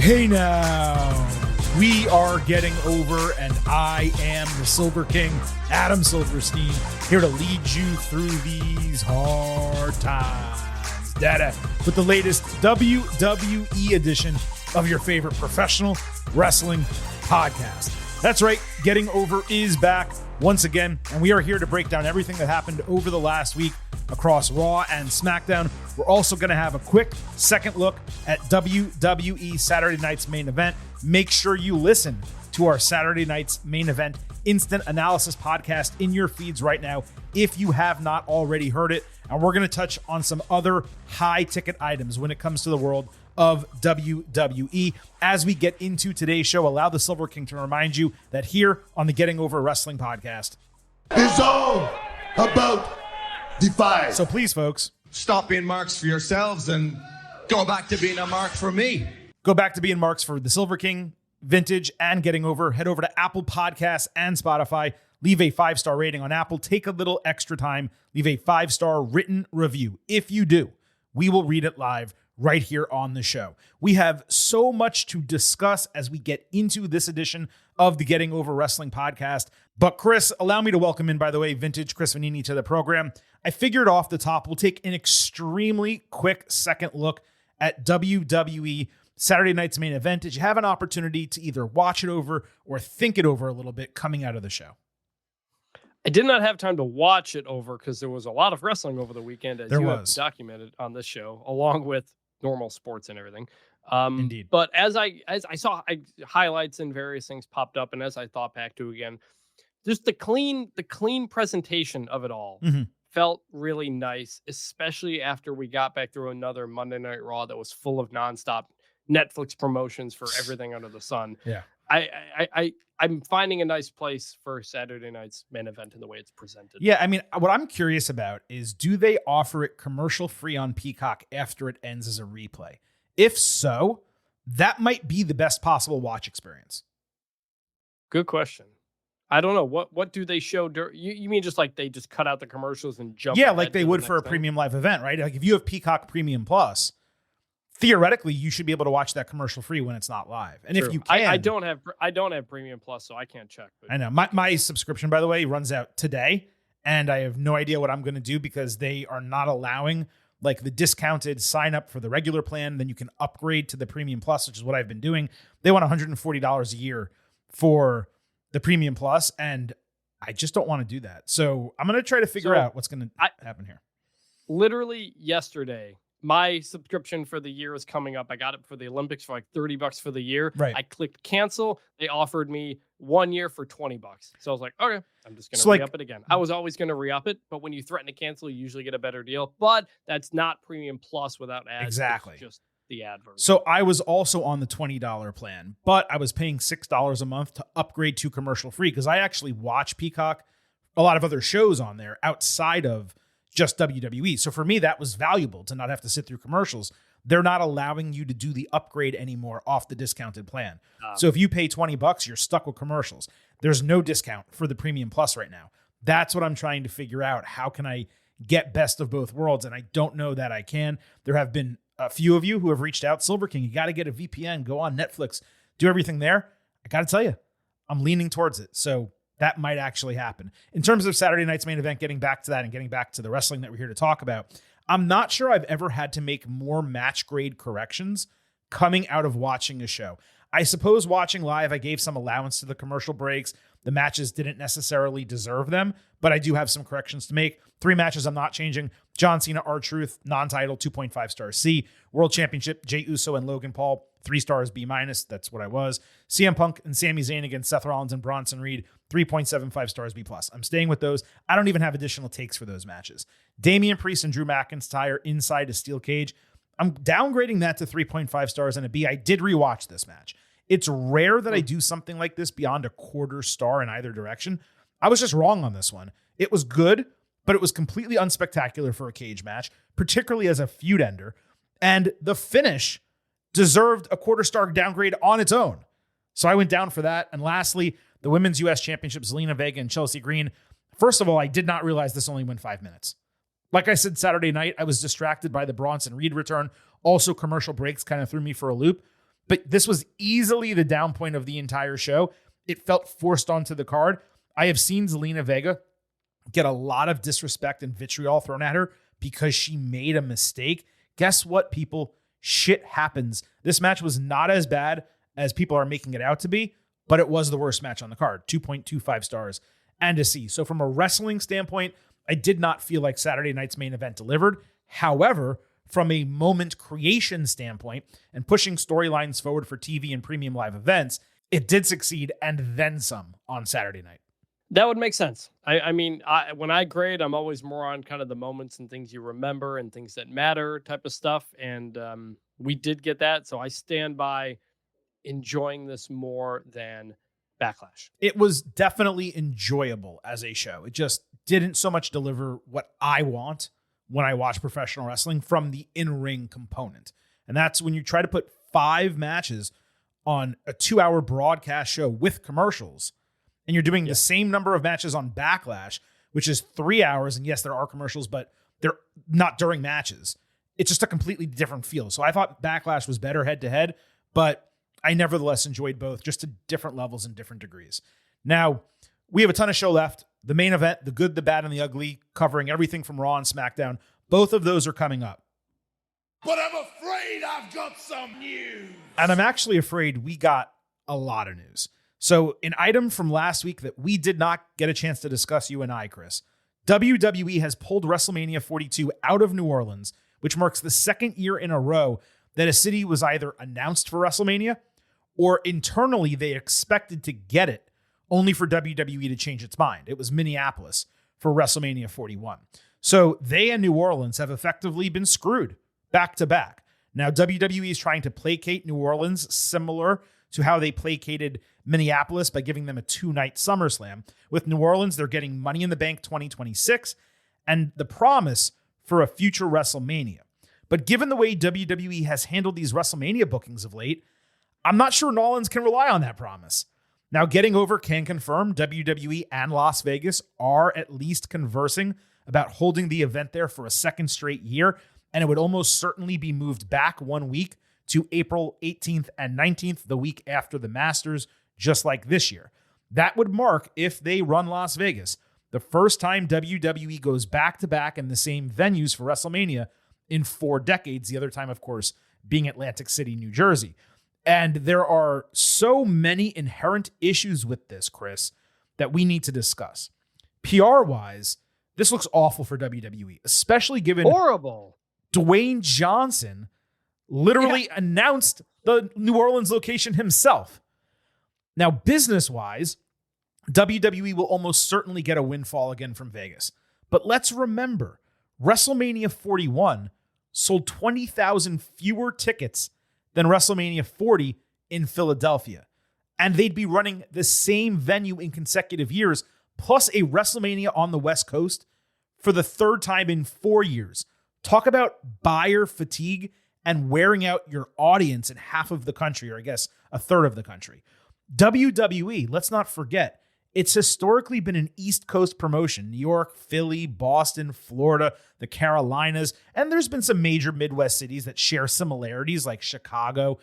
Hey now, we are getting over, and I am the Silver King, Adam Silverstein, here to lead you through these hard times. Dada, with the latest WWE edition of your favorite professional wrestling podcast. That's right, Getting Over is back once again, and we are here to break down everything that happened over the last week across Raw and SmackDown. We're also going to have a quick second look at WWE Saturday Night's Main Event. Make sure you listen to our Saturday Night's Main Event Instant Analysis podcast in your feeds right now if you have not already heard it. And we're going to touch on some other high-ticket items when it comes to the world of WWE. As we get into today's show, allow the Silver King to remind you that here on the Getting Over Wrestling podcast, it's all about Defy. So please, folks, stop being marks for yourselves and go back to being a mark for me. Go back to being marks for the Silver King, Vintage, and Getting Over. Head over to Apple Podcasts and Spotify. Leave a 5-star rating on Apple. Take a little extra time. Leave a 5-star written review. If you do, we will read it live right here on the show. We have so much to discuss as we get into this edition of the Getting Over Wrestling podcast. But Chris, allow me to welcome in, by the way, Vintage Chris Vanini to the program. I figured off the top, we'll take an extremely quick second look at WWE Saturday Night's Main Event. Did you have an opportunity to either watch it over or think it over a little bit coming out of the show? I did not have time to watch it over because there was a lot of wrestling over the weekend, as you have documented on this show, along with normal sports and everything. Indeed. But as I saw highlights and various things popped up, and as I thought back to again, just the clean presentation of it all felt really nice, especially after we got back through another Monday Night Raw that was full of nonstop Netflix promotions for everything under the sun. Yeah. I'm finding a nice place for Saturday night's main event in the way it's presented. Yeah, I mean, what I'm curious about is, do they offer it commercial free on Peacock after it ends as a replay? If so, that might be the best possible watch experience. Good question. I don't know. What do they show? You mean just like they just cut out the commercials and jump? Yeah, like they would for a premium live event, right? Like if you have Peacock Premium Plus, theoretically, you should be able to watch that commercial free when it's not live. And True. if you can, I don't have Premium Plus, so I can't check. But. I know my subscription, by the way, runs out today, and I have no idea what I'm going to do because they are not allowing like the discounted sign up for the regular plan. Then you can upgrade to the Premium Plus, which is what I've been doing. They want $140 a year for the Premium Plus, and I just don't want to do that. So I'm going to try to figure out what's going to happen here. Literally yesterday, my subscription for the year is coming up. I got it for the Olympics for like $30 for the year. Right. I clicked cancel. They offered me 1 year for $20. So I was like, okay, I'm just going to re-up it again. I was always going to re-up it, but when you threaten to cancel, you usually get a better deal. But that's not Premium Plus without ads. Exactly. It's just the ad version. So I was also on the $20 plan, but I was paying $6 a month to upgrade to commercial free because I actually watch Peacock, a lot of other shows on there outside of just WWE. So for me, that was valuable to not have to sit through commercials. They're not allowing you to do the upgrade anymore off the discounted plan. So if you pay $20, you're stuck with commercials. There's no discount for the Premium Plus right now. That's what I'm trying to figure out. How can I get best of both worlds? And I don't know that I can. There have been a few of you who have reached out. Silver King, you got to get a VPN, go on Netflix, do everything there. I got to tell you, I'm leaning towards it. So that might actually happen. In terms of Saturday night's main event, getting back to that and getting back to the wrestling that we're here to talk about, I'm not sure I've ever had to make more match grade corrections coming out of watching a show. I suppose watching live, I gave some allowance to the commercial breaks. The matches didn't necessarily deserve them, but I do have some corrections to make. 3 matches I'm not changing. John Cena, R-Truth, non-title, 2.5 stars C. World Championship, Jey Uso and Logan Paul, 3 stars B-. That's what I was. CM Punk and Sami Zayn against Seth Rollins and Bronson Reed, 3.75 stars B+. I'm staying with those. I don't even have additional takes for those matches. Damian Priest and Drew McIntyre inside a steel cage. I'm downgrading that to 3.5 stars and a B. I did rewatch this match. It's rare that I do something like this beyond a quarter star in either direction. I was just wrong on this one. It was good, but it was completely unspectacular for a cage match, particularly as a feud ender. And the finish deserved a quarter star downgrade on its own. So I went down for that. And lastly, the Women's U.S. Championship, Zelina Vega and Chelsea Green. First of all, I did not realize this only went 5 minutes. Like I said, Saturday night, I was distracted by the Bronson Reed return. Also, commercial breaks kind of threw me for a loop. but this was easily the down point of the entire show. It felt forced onto the card. I have seen Zelina Vega get a lot of disrespect and vitriol thrown at her because she made a mistake. Guess what, people? Shit happens. This match was not as bad as people are making it out to be, but it was the worst match on the card. 2.25 stars and a C. So from a wrestling standpoint, I did not feel like Saturday night's main event delivered. However, from a moment creation standpoint and pushing storylines forward for TV and premium live events, it did succeed and then some on Saturday night. That would make sense. I mean, when I grade, I'm always more on kind of the moments and things you remember and things that matter type of stuff. And we did get that. So I stand by enjoying this more than Backlash. It was definitely enjoyable as a show. It just didn't so much deliver what I want when I watch professional wrestling from the in-ring component. And that's when you try to put 5 matches on a 2-hour broadcast show with commercials, and you're doing the same number of matches on Backlash, which is 3 hours. And yes, there are commercials, but they're not during matches. It's just a completely different feel. So I thought Backlash was better head to head, but I nevertheless enjoyed both, just to different levels and different degrees. Now, we have a ton of show left. The main event, the good, the bad, and the ugly, covering everything from Raw and SmackDown. Both of those are coming up. But I'm afraid I've got some news. And I'm actually afraid we got a lot of news. So an item from last week that we did not get a chance to discuss, you and I, Chris. WWE has pulled WrestleMania 42 out of New Orleans, which marks the second year in a row that a city was either announced for WrestleMania or internally they expected to get it, only for WWE to change its mind. It was Minneapolis for WrestleMania 41. So they and New Orleans have effectively been screwed back to back. Now, WWE is trying to placate New Orleans, similar to how they placated Minneapolis by giving them a 2-night SummerSlam. With New Orleans, they're getting Money in the Bank 2026 and the promise for a future WrestleMania. But given the way WWE has handled these WrestleMania bookings of late, I'm not sure New Orleans can rely on that promise. Now, Getting Over can confirm WWE and Las Vegas are at least conversing about holding the event there for a second straight year, and it would almost certainly be moved back 1 week to April 18th and 19th, the week after the Masters, just like this year. That would mark, if they run Las Vegas, the first time WWE goes back-to-back in the same venues for WrestleMania in 4 decades, the other time, of course, being Atlantic City, New Jersey. And there are so many inherent issues with this, Chris, that we need to discuss. PR-wise, this looks awful for WWE, especially given horrible. Dwayne Johnson literally announced the New Orleans location himself. Now, business-wise, WWE will almost certainly get a windfall again from Vegas. But let's remember, WrestleMania 41 sold 20,000 fewer tickets than WrestleMania 40 in Philadelphia. And they'd be running the same venue in consecutive years, plus a WrestleMania on the West Coast for the 3rd time in 4 years. Talk about buyer fatigue and wearing out your audience in half of the country, or I guess a third of the country. WWE, let's not forget, it's historically been an East Coast promotion. New York, Philly, Boston, Florida, the Carolinas, and there's been some major Midwest cities that share similarities like Chicago.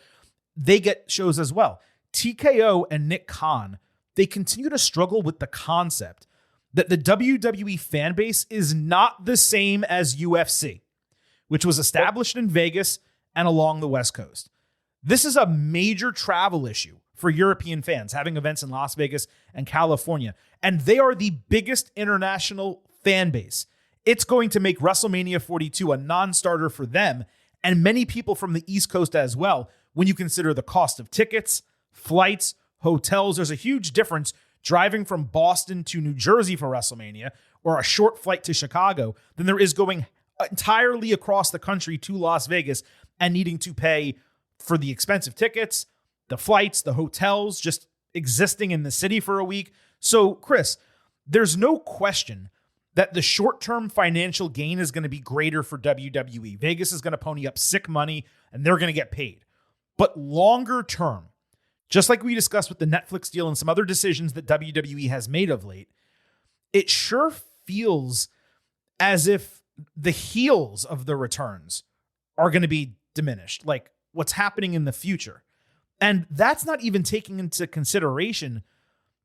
They get shows as well. TKO and Nick Khan, they continue to struggle with the concept that the WWE fan base is not the same as UFC, which was established in Vegas and along the West Coast. This is a major travel issue for European fans, having events in Las Vegas and California. And they are the biggest international fan base. It's going to make WrestleMania 42 a non-starter for them and many people from the East Coast as well, when you consider the cost of tickets, flights, hotels. There's a huge difference driving from Boston to New Jersey for WrestleMania or a short flight to Chicago than there is going entirely across the country to Las Vegas and needing to pay for the expensive tickets, the flights, the hotels, just existing in the city for a week. So, Chris, there's no question that the short-term financial gain is going to be greater for WWE. Vegas is going to pony up sick money, and they're going to get paid. But longer term, just like we discussed with the Netflix deal and some other decisions that WWE has made of late, it sure feels as if the heels of the returns are going to be diminished, like what's happening in the future. And that's not even taking into consideration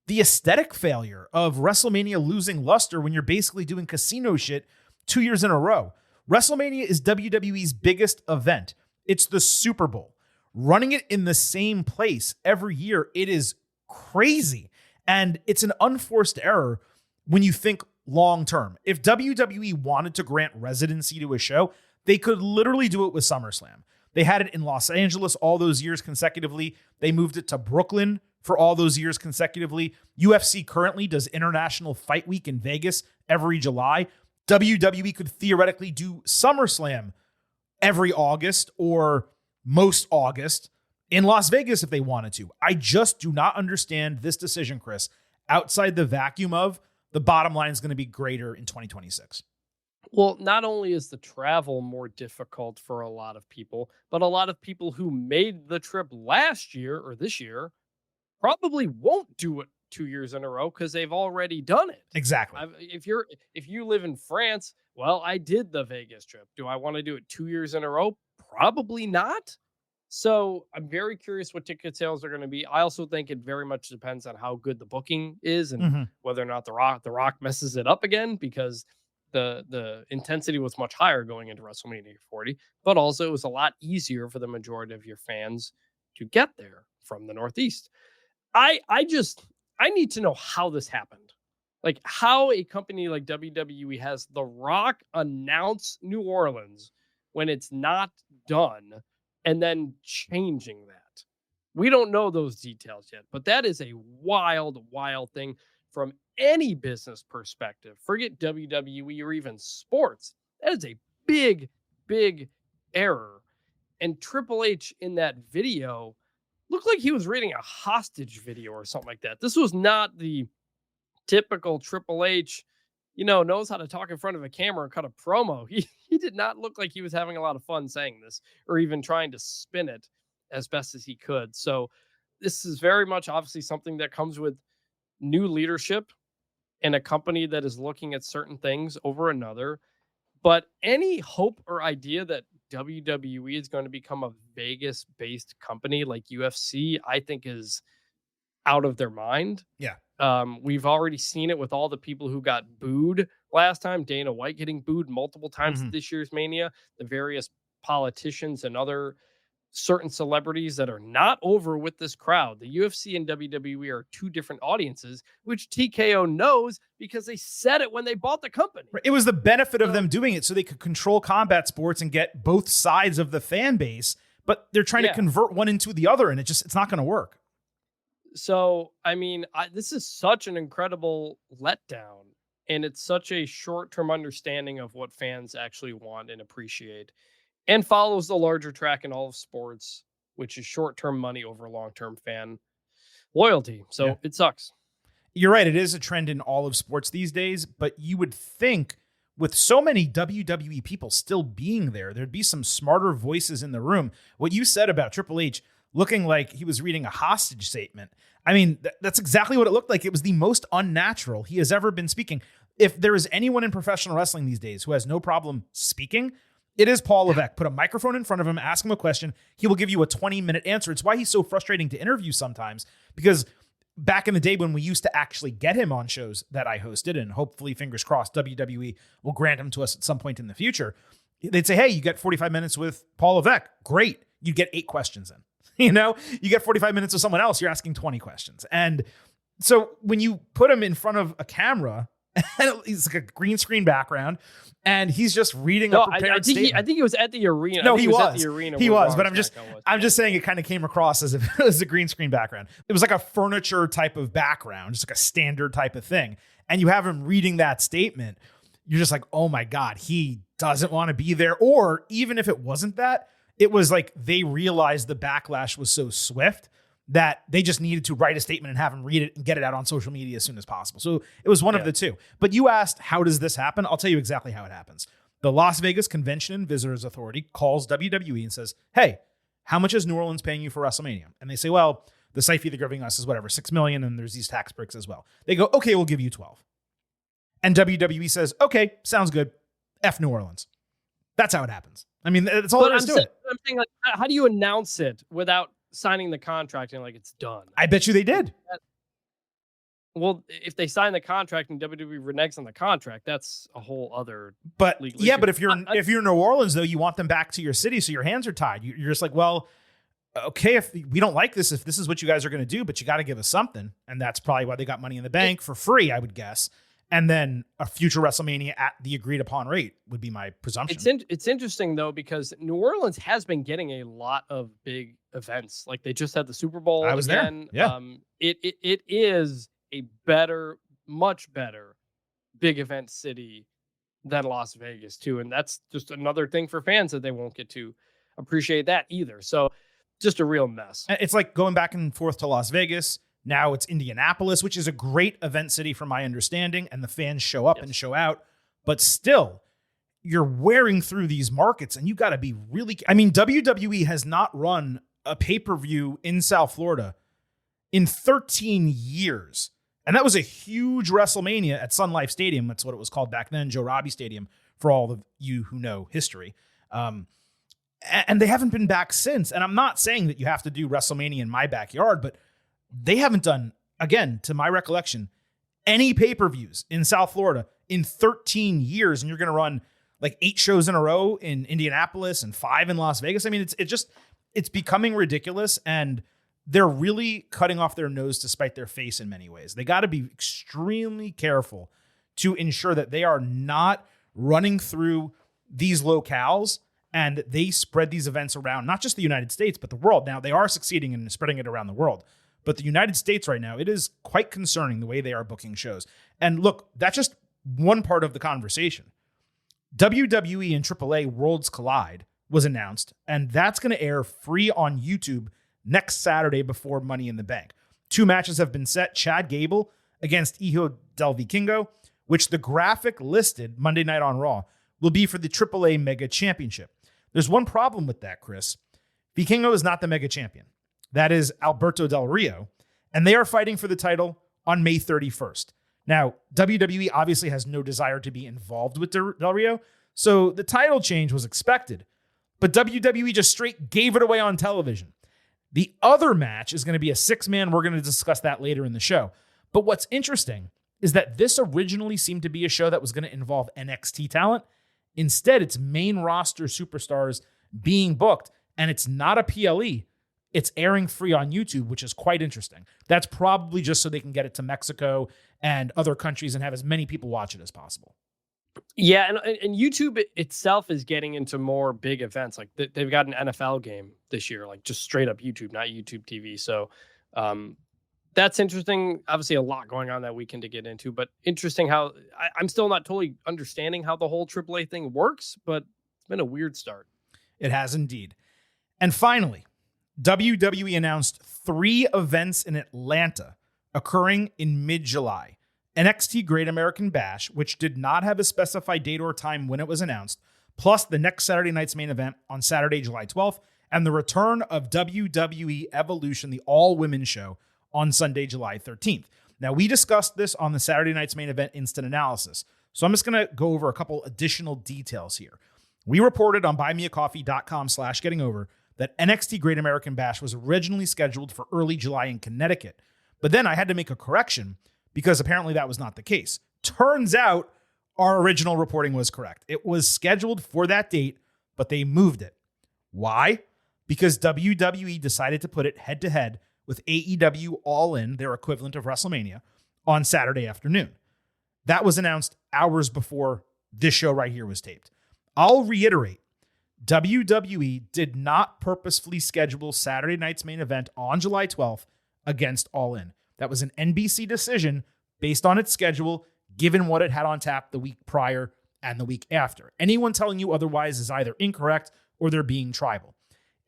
the aesthetic failure of WrestleMania losing luster when you're basically doing casino shit 2 years in a row. WrestleMania is WWE's biggest event. It's the Super Bowl. Running it in the same place every year, it is crazy. And it's an unforced error when you think long term. If WWE wanted to grant residency to a show, they could literally do it with SummerSlam. They had it in Los Angeles all those years consecutively. They moved it to Brooklyn for all those years consecutively. UFC currently does International Fight Week in Vegas every July. WWE could theoretically do SummerSlam every August or most August in Las Vegas if they wanted to. I just do not understand this decision, Chris, outside the vacuum of the bottom line is going to be greater in 2026. Well, not only is the travel more difficult for a lot of people, but a lot of people who made the trip last year or this year probably won't do it 2 years in a row because they've already done it. Exactly. If you live in France, well, I did the Vegas trip. Do I want to do it 2 years in a row? Probably not. So I'm very curious what ticket sales are going to be. I also think it very much depends on how good the booking is and whether or not the Rock messes it up again, because the intensity was much higher going into WrestleMania 40, but also it was a lot easier for the majority of your fans to get there from the Northeast. I need to know how this happened. Like how a company like WWE has The Rock announce New Orleans when it's not done and then changing that. We don't know those details yet, but that is a wild, wild thing from any business perspective. Forget WWE or even sports. That is a big, big error. And Triple H in that video looked like he was reading a hostage video or something like that. This was not the typical Triple H, knows how to talk in front of a camera and cut a promo. He did not look like he was having a lot of fun saying this or even trying to spin it as best as he could. So this is very much obviously something that comes with new leadership in a company that is looking at certain things over another. But any hope or idea that WWE is going to become a Vegas-based company like UFC, I think is out of their mind. Yeah. We've already seen it with all the people who got booed last time. Dana White getting booed multiple times at this year's Mania. The various politicians and other certain celebrities that are not over with this crowd. The UFC and WWE are two different audiences, which TKO knows because they said it when they bought the company. It was the benefit of them doing it so they could control combat sports and get both sides of the fan base, but they're trying to convert one into the other, and it's not going to work. So, I mean, this is such an incredible letdown, and it's such a short-term understanding of what fans actually want and appreciate, and follows the larger track in all of sports, which is short-term money over long-term fan loyalty. So It sucks. You're right. It is a trend in all of sports these days, but you would think with so many WWE people still being there, there'd be some smarter voices in the room. What you said about Triple H looking like he was reading a hostage statement. I mean, that's exactly what it looked like. It was the most unnatural he has ever been speaking. If there is anyone in professional wrestling these days who has no problem speaking, it is Paul Levesque. Put a microphone in front of him, ask him a question. He will give you a 20-minute answer. It's why he's so frustrating to interview sometimes, because back in the day when we used to actually get him on shows that I hosted, and hopefully, fingers crossed, WWE will grant him to us at some point in the future, they'd say, hey, you get 45 minutes with Paul Levesque. Great. You get 8 questions in. You get 45 minutes with someone else, you're asking 20 questions. And so when you put him in front of a camera, and he's like a green screen background, and he's just reading a prepared statement. I think he was at the arena. No, he was. At the arena. He was, but I'm just saying it kind of came across as if it was a green screen background. It was like a furniture type of background, just like a standard type of thing. And you have him reading that statement. You're just like, oh my God, he doesn't want to be there. Or even if it wasn't that, it was like they realized the backlash was so swift that they just needed to write a statement and have him read it and get it out on social media as soon as possible. So it was one of the two. But you asked, how does this happen? I'll tell you exactly how it happens. The Las Vegas Convention and Visitors Authority calls WWE and says, hey, how much is New Orleans paying you for WrestleMania? And they say, well, the site fee they're giving us is whatever, $6 million, and there's these tax breaks as well. They go, okay, we'll give you 12. And WWE says, okay, sounds good. F New Orleans. That's how it happens. I mean, that's all there is to it. I'm saying, like, how do you announce it without signing the contract and like it's done. I bet you they did. Well, if they sign the contract and WWE reneges on the contract, that's a whole other. But legal yeah, issue. but if you're New Orleans though, you want them back to your city, so your hands are tied. You're just like, well, okay, if we don't like this, if this is what you guys are going to do, but you got to give us something, and that's probably why they got Money in the Bank for free, I would guess, and then a future WrestleMania at the agreed upon rate would be my presumption. It's interesting though because New Orleans has been getting a lot of big events. Like they just had the Super Bowl. I was again. there. Yeah. It is a much better big event city than Las Vegas too. And that's just another thing for fans that they won't get to appreciate that either. So just a real mess. It's like going back and forth to Las Vegas. Now it's Indianapolis, which is a great event city from my understanding. And the fans show up and show out, but still you're wearing through these markets and you got to be really, I mean, WWE has not run a pay-per-view in South Florida in 13 years. And that was a huge WrestleMania at Sun Life Stadium. That's what it was called back then, Joe Robbie Stadium, for all of you who know history. And they haven't been back since. And I'm not saying that you have to do WrestleMania in my backyard, but they haven't done, again, to my recollection, any pay-per-views in South Florida in 13 years. And you're going to run like 8 shows in a row in Indianapolis and 5 in Las Vegas. I mean, it's becoming ridiculous. And they're really cutting off their nose to spite their face in many ways. They got to be extremely careful to ensure that they are not running through these locales and they spread these events around, not just the United States, but the world. Now, they are succeeding in spreading it around the world. But the United States right now, it is quite concerning the way they are booking shows. And look, that's just one part of the conversation. WWE and AAA Worlds Collide was announced, and that's going to air free on YouTube next Saturday before Money in the Bank. 2 matches have been set. Chad Gable against Hijo del Vikingo, which the graphic listed Monday Night on Raw will be for the AAA Mega Championship. There's one problem with that, Chris. Vikingo is not the Mega Champion. That is Alberto Del Rio, and they are fighting for the title on May 31st. Now, WWE obviously has no desire to be involved with Del Rio, so the title change was expected, but WWE just straight gave it away on television. The other match is going to be a 6-man. We're going to discuss that later in the show. But what's interesting is that this originally seemed to be a show that was going to involve NXT talent. Instead, it's main roster superstars being booked, and it's not a PLE. It's airing free on YouTube, which is quite interesting. That's probably just so they can get it to Mexico and other countries and have as many people watch it as possible. Yeah, and YouTube itself is getting into more big events. Like they've got an NFL game this year, like just straight up YouTube, not YouTube TV. So that's interesting. Obviously, a lot going on that weekend to get into, but interesting how I'm still not totally understanding how the whole AAA thing works, but it's been a weird start. It has indeed. And finally, WWE announced 3 events in Atlanta occurring in mid-July. NXT Great American Bash, which did not have a specified date or time when it was announced, plus the next Saturday night's main event on Saturday, July 12th, and the return of WWE Evolution, the all-women show, on Sunday, July 13th. Now, we discussed this on the Saturday night's main event instant analysis, so I'm just going to go over a couple additional details here. We reported on buymeacoffee.com/gettingover that NXT Great American Bash was originally scheduled for early July in Connecticut, but then I had to make a correction because apparently that was not the case. Turns out our original reporting was correct. It was scheduled for that date, but they moved it. Why? Because WWE decided to put it head-to-head with AEW All In, their equivalent of WrestleMania, on Saturday afternoon. That was announced hours before this show right here was taped. I'll reiterate, WWE did not purposefully schedule Saturday night's main event on July 12th against All In. That was an NBC decision based on its schedule, given what it had on tap the week prior and the week after. Anyone telling you otherwise is either incorrect or they're being tribal.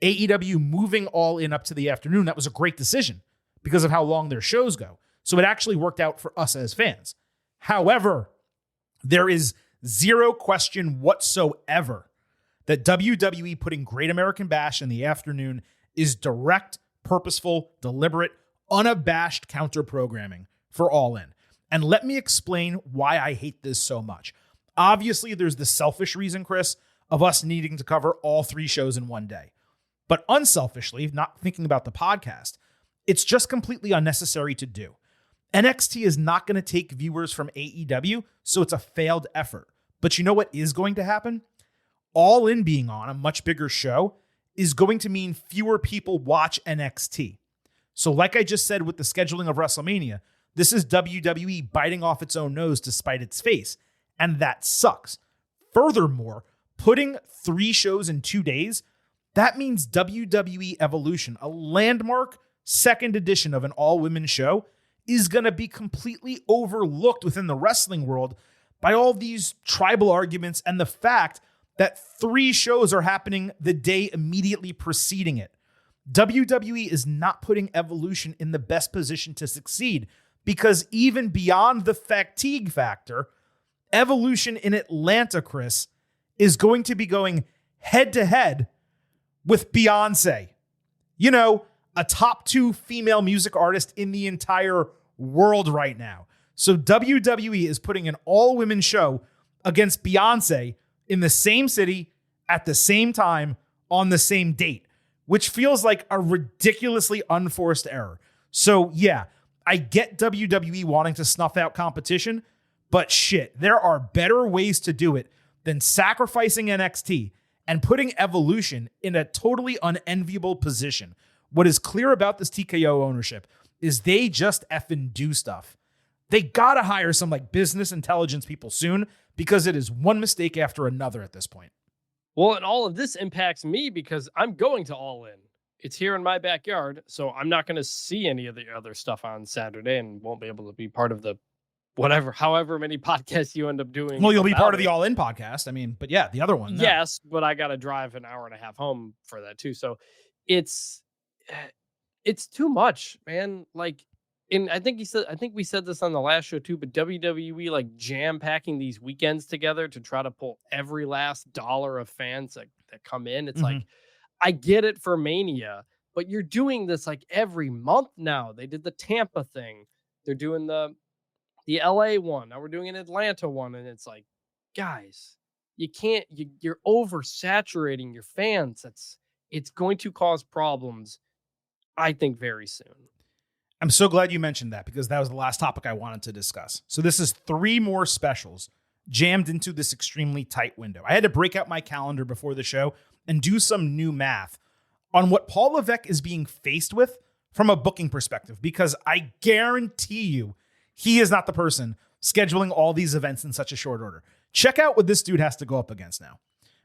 AEW moving All In up to the afternoon, that was a great decision because of how long their shows go. So it actually worked out for us as fans. However, there is zero question whatsoever that WWE putting Great American Bash in the afternoon is direct, purposeful, deliberate, unabashed counter-programming for All In. And let me explain why I hate this so much. Obviously, there's the selfish reason, Chris, of us needing to cover all 3 shows in one day. But unselfishly, not thinking about the podcast, it's just completely unnecessary to do. NXT is not going to take viewers from AEW, so it's a failed effort. But you know what is going to happen? All In being on a much bigger show is going to mean fewer people watch NXT. So like I just said with the scheduling of WrestleMania, this is WWE biting off its own nose to spite its face, and that sucks. Furthermore, putting 3 shows in 2 days, that means WWE Evolution, a landmark second edition of an all-women show, is going to be completely overlooked within the wrestling world by all these tribal arguments and the fact that 3 shows are happening the day immediately preceding it. WWE is not putting Evolution in the best position to succeed because even beyond the fatigue factor, Evolution in Atlanta, Chris, is going to be going head-to-head with Beyonce. You know, a top 2 female music artist in the entire world right now. So WWE is putting an all-women show against Beyonce in the same city at the same time on the same date, which feels like a ridiculously unforced error. So yeah, I get WWE wanting to snuff out competition, but shit, there are better ways to do it than sacrificing NXT and putting Evolution in a totally unenviable position. What is clear about this TKO ownership is they just effing do stuff. They gotta hire some like business intelligence people soon because it is one mistake after another at this point. Well, and all of this impacts me because I'm going to All In. It's here in my backyard, so I'm not going to see any of the other stuff on Saturday and won't be able to be part of the however many podcasts you end up doing. Well, you'll be part of the All In podcast. I mean, but yeah, the other one. No. Yes, but I got to drive an hour and a half home for that too. So it's too much, man. Like, I think we said this on the last show too, but WWE like jam packing these weekends together to try to pull every last dollar of fans that come in. It's like, I get it for Mania, but you're doing this like every month now. They did the Tampa thing. They're doing the LA one. Now we're doing an Atlanta one. And it's like, guys, you're oversaturating your fans. It's going to cause problems, I think, very soon. I'm so glad you mentioned that because that was the last topic I wanted to discuss. So this is 3 more specials jammed into this extremely tight window. I had to break out my calendar before the show and do some new math on what Paul Levesque is being faced with from a booking perspective, because I guarantee you he is not the person scheduling all these events in such a short order. Check out what this dude has to go up against now.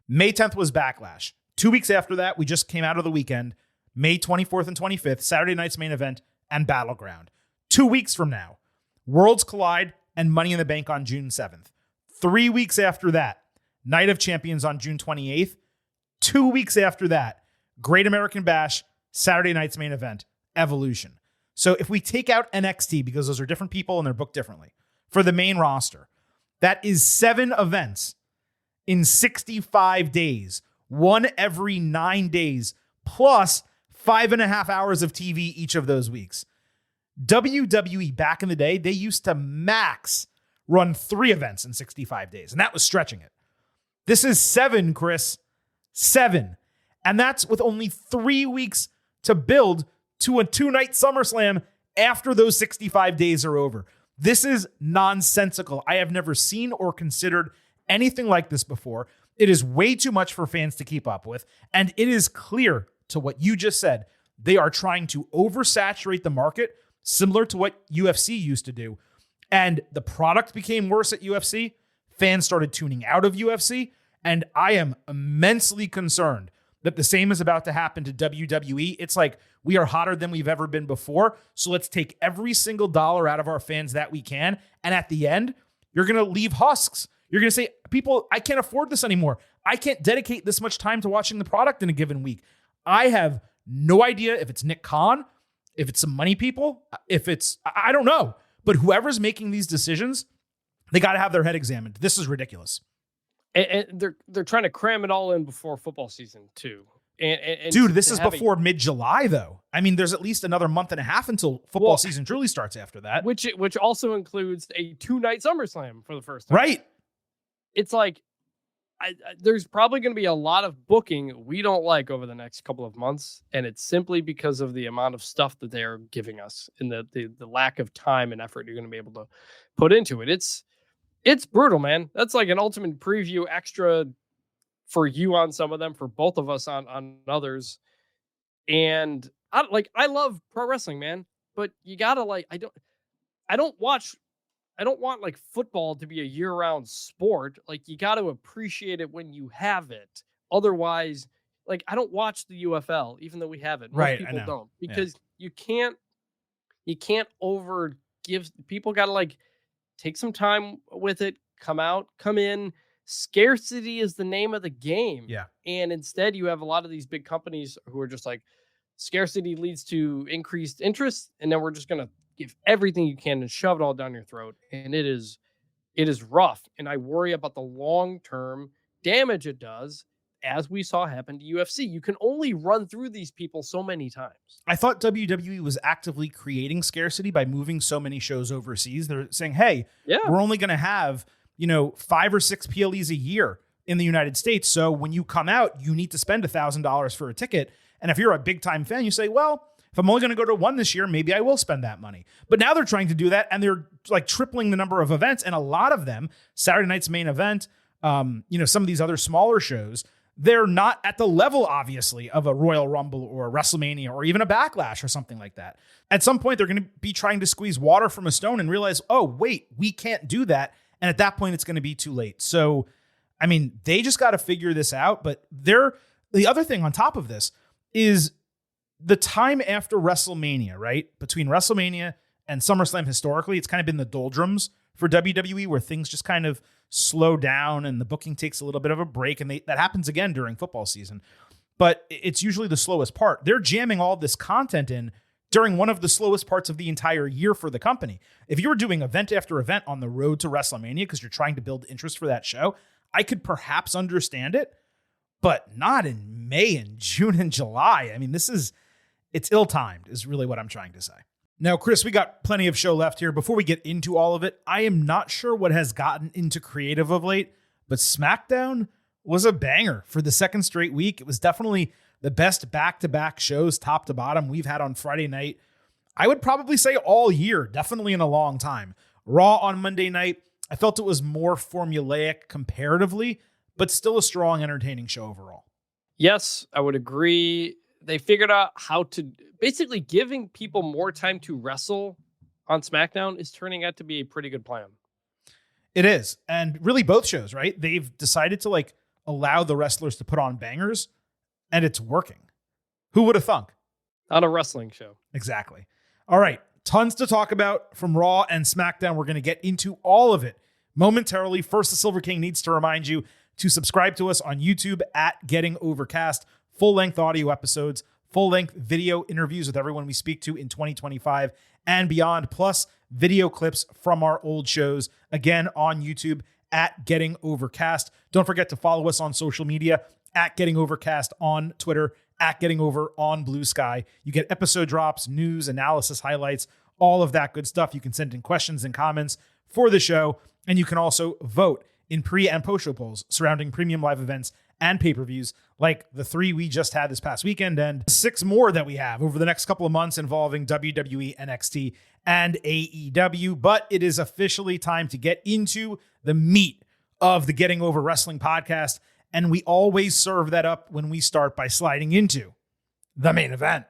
May 10th was Backlash. 2 weeks after that, we just came out of the weekend, May 24th and 25th, Saturday night's main event, and Battleground. 2 weeks from now, Worlds Collide and Money in the Bank on June 7th. 3 weeks after that, Night of Champions on June 28th. 2 weeks after that, Great American Bash, Saturday night's main event, Evolution. So if we take out NXT, because those are different people and they're booked differently, for the main roster, that is 7 events in 65 days, 1 every 9 days, plus 5.5 hours of TV each of those weeks. WWE back in the day, they used to max run 3 events in 65 days, and that was stretching it. This is 7, Chris. 7. And that's with only 3 weeks to build to a 2-night SummerSlam after those 65 days are over. This is nonsensical. I have never seen or considered anything like this before. It is way too much for fans to keep up with, and it is clear to what you just said. They are trying to oversaturate the market, similar to what UFC used to do. And the product became worse at UFC. Fans started tuning out of UFC. And I am immensely concerned that the same is about to happen to WWE. It's like we are hotter than we've ever been before. So let's take every single dollar out of our fans that we can. And at the end, you're going to leave husks. You're going to say, people, I can't afford this anymore. I can't dedicate this much time to watching the product in a given week. I have no idea if it's Nick Khan, if it's some money people, if it's, I don't know. But whoever's making these decisions, they got to have their head examined. This is ridiculous. And they're trying to cram it all in before football season too. And dude, this is before mid-July though. I mean, there's at least another month and a half until football season truly starts after that. Which also includes a 2-night SummerSlam for the first time. Right. It's like, there's probably going to be a lot of booking we don't like over the next couple of months, and it's simply because of the amount of stuff that they're giving us and the lack of time and effort you're going to be able to put into it. It's brutal, man. That's like an ultimate preview extra for you on some of them, for both of us on others. And I love pro wrestling, man, but you gotta I don't want like football to be a year-round sport. Like, you got to appreciate it when you have it. Otherwise, like, I don't watch the UFL, even though we have it. Most Right, people don't, because you can't over give people. Got to like take some time with it. Come in. Scarcity is the name of the game. Yeah. And instead, you have a lot of these big companies who are just like, scarcity leads to increased interest, and then we're just gonna give everything you can and shove it all down your throat. And it is rough. And I worry about the long-term damage it does, as we saw happen to UFC. You can only run through these people so many times. I thought WWE was actively creating scarcity by moving so many shows overseas. They're saying, hey, we're only going to have, 5 or 6 PLEs a year in the United States. So when you come out, you need to spend $1,000 for a ticket. And if you're a big time fan, you say, well, if I'm only going to go to one this year, maybe I will spend that money. But now they're trying to do that, and they're like tripling the number of events. And a lot of them, Saturday night's main event, some of these other smaller shows, they're not at the level, obviously, of a Royal Rumble or a WrestleMania or even a Backlash or something like that. At some point, they're going to be trying to squeeze water from a stone and realize, oh, wait, we can't do that. And at that point, it's going to be too late. So, I mean, they just got to figure this out. But the other thing on top of this is the time after WrestleMania, right? Between WrestleMania and SummerSlam, historically, it's kind of been the doldrums for WWE, where things just kind of slow down and the booking takes a little bit of a break. And that happens again during football season. But it's usually the slowest part. They're jamming all this content in during one of the slowest parts of the entire year for the company. If you were doing event after event on the road to WrestleMania because you're trying to build interest for that show, I could perhaps understand it, but not in May and June and July. I mean, it's ill-timed is really what I'm trying to say. Now, Chris, we got plenty of show left here. Before we get into all of it, I am not sure what has gotten into creative of late, but SmackDown was a banger for the second straight week. It was definitely the best back-to-back shows, top to bottom, we've had on Friday night. I would probably say all year, definitely in a long time. Raw on Monday night, I felt it was more formulaic comparatively, but still a strong, entertaining show overall. Yes, I would agree. They figured out how to basically giving people more time to wrestle on SmackDown is turning out to be a pretty good plan. It is. And really both shows, right? They've decided to allow the wrestlers to put on bangers, and it's working. Who would have thunk? On a wrestling show. Exactly. All right. Tons to talk about from Raw and SmackDown. We're going to get into all of it momentarily. First, the Silver King needs to remind you to subscribe to us on YouTube at Getting Overcast. Full-length audio episodes, full-length video interviews with everyone we speak to in 2025 and beyond, plus video clips from our old shows, again on YouTube at Getting Overcast. Don't forget to follow us on social media at Getting Overcast on Twitter, at Getting Over on Blue Sky. You get episode drops, news, analysis, highlights, all of that good stuff. You can send in questions and comments for the show, and you can also vote in pre- and post-show polls surrounding premium live events and pay-per-views like the 3 we just had this past weekend and 6 more that we have over the next couple of months involving WWE, NXT, and AEW. But it is officially time to get into the meat of the Getting Over Wrestling podcast, and we always serve that up when we start by sliding into the main event.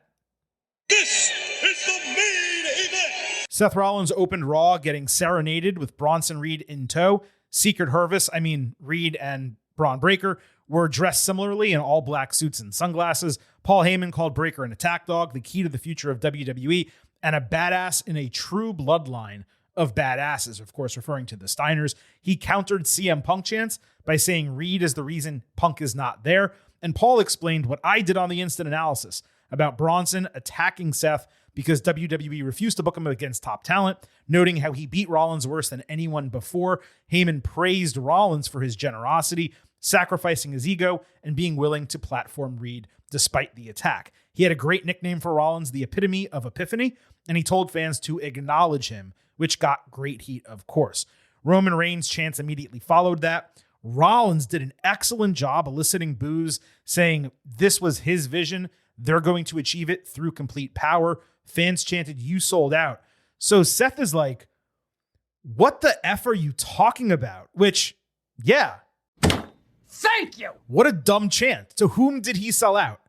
This is the main event. Seth Rollins opened Raw getting serenaded with Bronson Reed in tow. Reed and Braun Breaker were dressed similarly in all black suits and sunglasses. Paul Heyman called Breaker an attack dog, the key to the future of WWE, and a badass in a true bloodline of badasses, of course, referring to the Steiners. He countered CM Punk chants by saying Reed is the reason Punk is not there. And Paul explained what I did on the instant analysis about Bronson attacking Seth because WWE refused to book him against top talent, noting how he beat Rollins worse than anyone before. Heyman praised Rollins for his generosity, sacrificing his ego, and being willing to platform Reed despite the attack. He had a great nickname for Rollins, the epitome of epiphany, and he told fans to acknowledge him, which got great heat, of course. Roman Reigns' chants immediately followed that. Rollins did an excellent job eliciting boos, saying this was his vision. They're going to achieve it through complete power. Fans chanted, "You sold out." So Seth is like, what the F are you talking about? Which, yeah. Thank you. What a dumb chant. To whom did he sell out?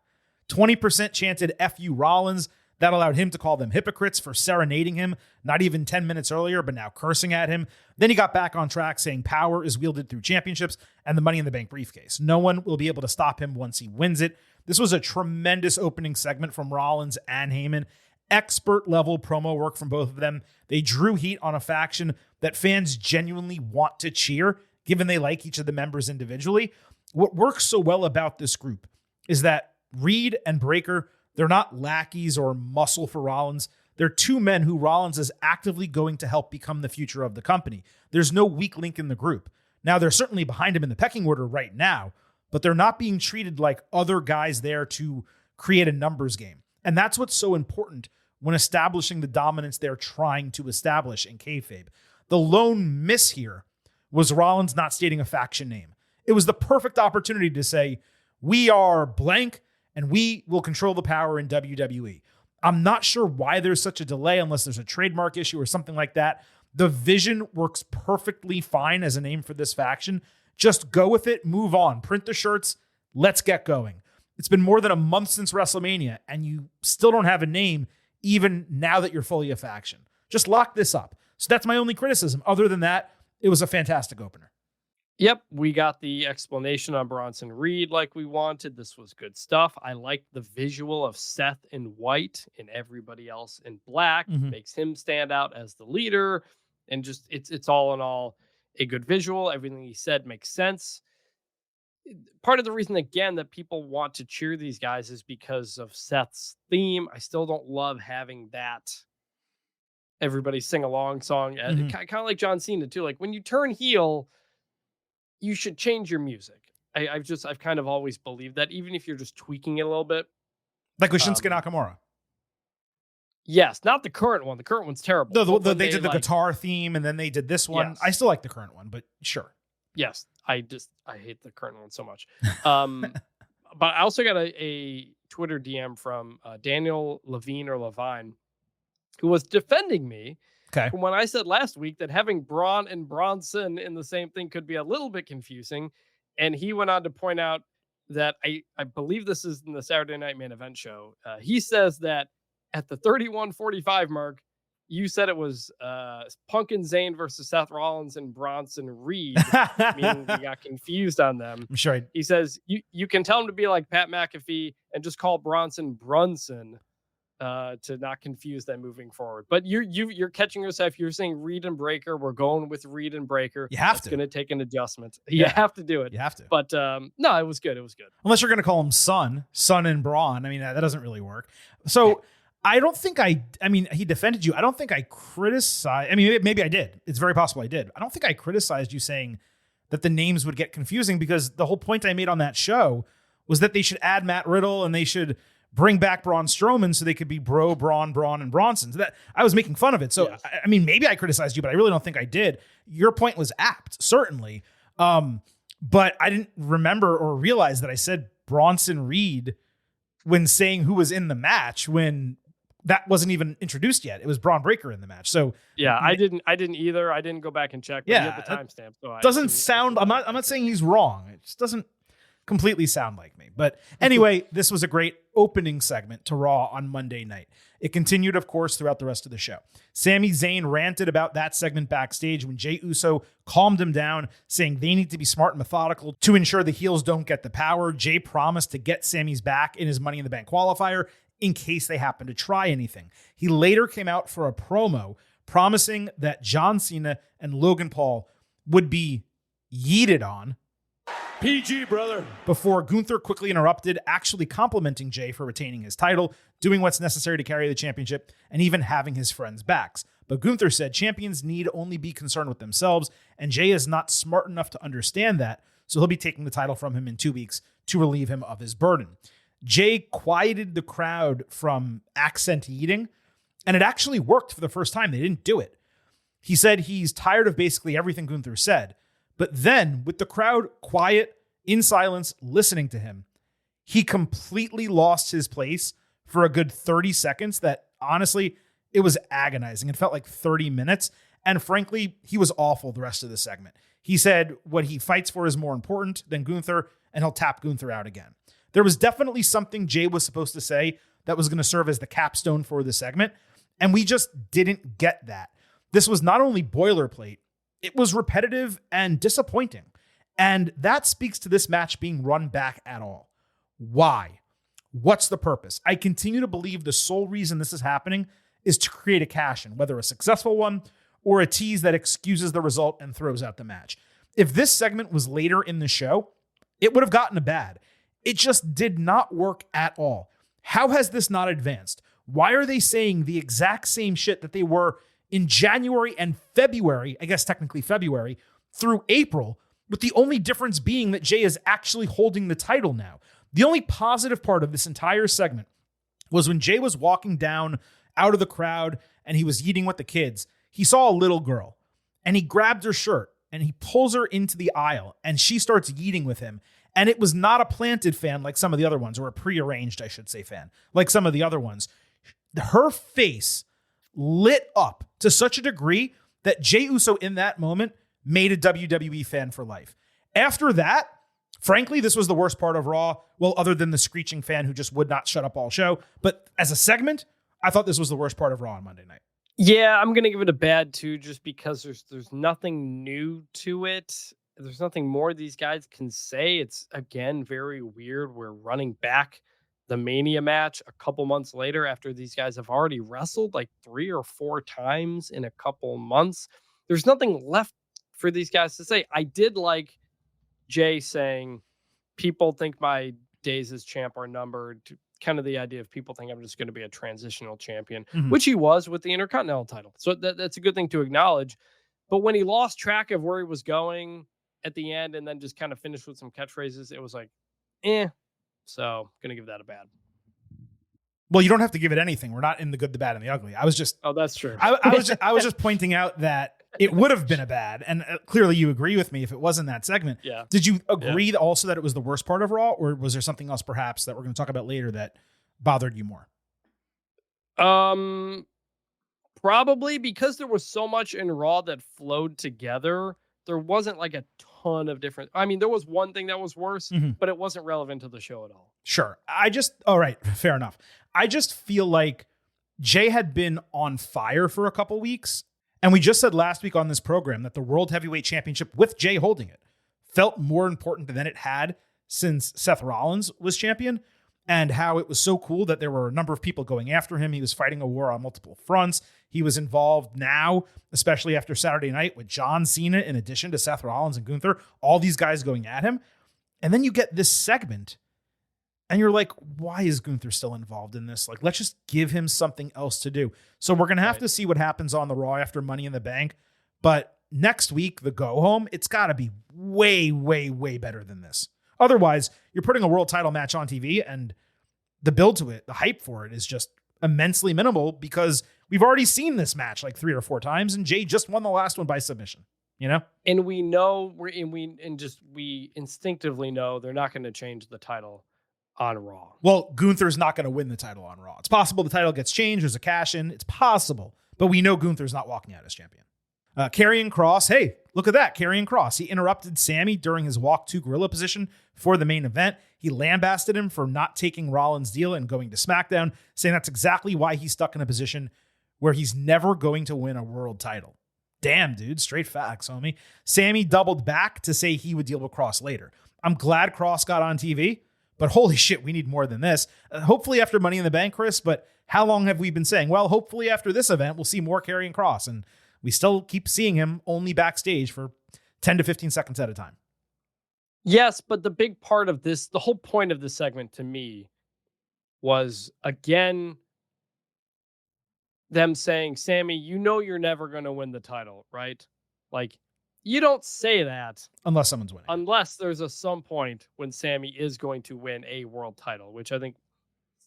20% chanted F you Rollins. That allowed him to call them hypocrites for serenading him not even 10 minutes earlier, but now cursing at him. Then he got back on track saying power is wielded through championships and the Money in the Bank briefcase. No one will be able to stop him once he wins it. This was a tremendous opening segment from Rollins and Heyman. Expert level promo work from both of them. They drew heat on a faction that fans genuinely want to cheer, given they like each of the members individually. What works so well about this group is that Reed and Breaker, they're not lackeys or muscle for Rollins. They're two men who Rollins is actively going to help become the future of the company. There's no weak link in the group. Now, they're certainly behind him in the pecking order right now, but they're not being treated like other guys there to create a numbers game. And that's what's so important when establishing the dominance they're trying to establish in kayfabe. The lone miss here was Rollins not stating a faction name. It was the perfect opportunity to say, we are blank and we will control the power in WWE. I'm not sure why there's such a delay unless there's a trademark issue or something like that. The Vision works perfectly fine as a name for this faction. Just go with it, move on, print the shirts, let's get going. It's been more than a month since WrestleMania and you still don't have a name even now that you're fully a faction. Just lock this up. So that's my only criticism. Other than that, it was a fantastic opener. Yep, we got the explanation on Bronson Reed like we wanted. This was good stuff. I liked the visual of Seth in white and everybody else in black. Makes him stand out as the leader. And just it's all in all a good visual. Everything he said makes sense. Part of the reason, again, that people want to cheer these guys is because of Seth's theme. I still don't love having that everybody sing along song. Kind of like John Cena too. Like when you turn heel, you should change your music. I've kind of always believed that, even if you're just tweaking it a little bit. Like with Shinsuke Nakamura. Yes, not the current one. The current one's terrible. They did the guitar theme and then they did this one. Yes. I still like the current one, but sure. Yes, I hate the current one so much. But I also got a Twitter DM from Daniel Levine or Levine, who was defending me from when I said last week that having Braun and Bronson in the same thing could be a little bit confusing. And he went on to point out that I believe this is in the Saturday Night Main Event show. He says that at the 31:45 mark, you said it was Punk and Zayn versus Seth Rollins and Bronson Reed, meaning we got confused on them. I'm sure. He says you can tell him to be like Pat McAfee and just call Bronson Brunson to not confuse them moving forward. But you're catching yourself. You're saying Reed and Breaker. We're going with Reed and Breaker. You have It's to. going to take an adjustment. You have to do it. You have to. But no, it was good. It was good. Unless you're going to call him Son and Braun. I mean, that doesn't really work. So I don't think he defended you. I don't think I criticized. I mean, maybe I did. It's very possible I did. I don't think I criticized you saying that the names would get confusing, because the whole point I made on that show was that they should add Matt Riddle and they should bring back Braun Strowman so they could be Braun, and Bronson. So that I was making fun of it. So, yes. I mean, maybe I criticized you, but I really don't think I did. Your point was apt, certainly. But I didn't remember or realize that I said Bronson Reed when saying who was in the match, when that wasn't even introduced yet. It was Braun Breaker in the match. So yeah, I didn't either. I didn't go back and check. But you had the timestamp. So doesn't sound. I'm not saying he's wrong. It just doesn't completely sound like me. But anyway, this was a great opening segment to Raw on Monday night. It continued, of course, throughout the rest of the show. Sami Zayn ranted about that segment backstage when Jey Uso calmed him down, saying they need to be smart and methodical to ensure the heels don't get the power. Jey promised to get Sami's back in his Money in the Bank qualifier in case they happen to try anything. He later came out for a promo promising that John Cena and Logan Paul would be yeeted on. PG, brother. Before Gunther quickly interrupted, actually complimenting Jey for retaining his title, doing what's necessary to carry the championship, and even having his friends' backs. But Gunther said champions need only be concerned with themselves, and Jey is not smart enough to understand that, so he'll be taking the title from him in 2 weeks to relieve him of his burden. Jey quieted the crowd from accent eating, and it actually worked for the first time. They didn't do it. He said he's tired of basically everything Gunther said, But then, with the crowd quiet, in silence, listening to him, he completely lost his place for a good 30 seconds that, honestly, it was agonizing. It felt like 30 minutes. And frankly, he was awful the rest of the segment. He said what he fights for is more important than Gunther, and he'll tap Gunther out again. There was definitely something Jey was supposed to say that was going to serve as the capstone for the segment, and we just didn't get that. This was not only boilerplate, it was repetitive and disappointing. And that speaks to this match being run back at all. Why? What's the purpose? I continue to believe the sole reason this is happening is to create a cash-in, whether a successful one or a tease that excuses the result and throws out the match. If this segment was later in the show, it would have gotten a bad. It just did not work at all. How has this not advanced? Why are they saying the exact same shit that they were in January and February, I guess technically February, through April, with the only difference being that Jey is actually holding the title now? The only positive part of this entire segment was when Jey was walking down out of the crowd and he was eating with the kids. He saw a little girl and he grabbed her shirt and he pulls her into the aisle and she starts yeeting with him. And it was not a planted fan like some of the other ones, or a prearranged, I should say, fan, like some of the other ones. Her face lit up to such a degree that Jey Uso in that moment made a WWE fan for life. After that, frankly, this was the worst part of Raw. Well, other than the screeching fan who just would not shut up all show. But as a segment, I thought this was the worst part of Raw on Monday night. Yeah, I'm going to give it a bad too, just because there's nothing new to it. There's nothing more these guys can say. It's, again, very weird. We're running back the Mania match a couple months later after these guys have already wrestled like 3 or 4 times in a couple months. There's nothing left for these guys to say. I did like Jey saying, people think my days as champ are numbered. Kind of the idea of people think I'm just going to be a transitional champion, which he was with the Intercontinental title. So that's a good thing to acknowledge. But when he lost track of where he was going at the end and then just kind of finished with some catchphrases, it was like, So going to give that a bad. Well, you don't have to give it anything. We're not in the good, the bad, and the ugly. I was just, oh, that's true. I was just pointing out that it would have been a bad, and clearly you agree with me if it wasn't that segment. Yeah. Did you agree also that it was the worst part of Raw, or was there something else perhaps that we're going to talk about later that bothered you more? Probably because there was so much in Raw that flowed together. There wasn't like a ton of different. I mean, there was one thing that was worse, but it wasn't relevant to the show at all. Sure. All right, fair enough. I just feel like Jey had been on fire for a couple weeks. And we just said last week on this program that the World Heavyweight Championship with Jey holding it felt more important than it had since Seth Rollins was champion, and how it was so cool that there were a number of people going after him. He was fighting a war on multiple fronts. He was involved now, especially after Saturday night, with John Cena, in addition to Seth Rollins and Gunther, all these guys going at him. And then you get this segment and you're like, why is Gunther still involved in this? Like, let's just give him something else to do. So we're going to have to see what happens on the Raw after Money in the Bank. But next week, the go home, it's got to be way, way, way better than this. Otherwise, you're putting a world title match on TV and the build to it, the hype for it is just immensely minimal because we've already seen this match like 3 or 4 times and Jey just won the last one by submission, you know? And we know we instinctively know they're not going to change the title on Raw. Well, Gunther's not going to win the title on Raw. It's possible the title gets changed. There's a cash in. It's possible, but we know Gunther's not walking out as champion. Karrion Kross. Hey, look at that. Karrion Kross. He interrupted Sammy during his walk to gorilla position for the main event. He lambasted him for not taking Rollins' deal and going to SmackDown, saying that's exactly why he's stuck in a position where he's never going to win a world title. Damn, dude. Straight facts, homie. Sammy doubled back to say he would deal with Kross later. I'm glad Kross got on TV, but holy shit, we need more than this. Hopefully after Money in the Bank, Chris, but how long have we been saying? Well, hopefully after this event, we'll see more Karrion Kross, and we still keep seeing him only backstage for 10 to 15 seconds at a time. Yes, but the big part of this, the whole point of this segment to me was, again, them saying, Sammy, you know you're never going to win the title, right? Like, you don't say that. Unless someone's winning. Unless there's some point when Sammy is going to win a world title, which I think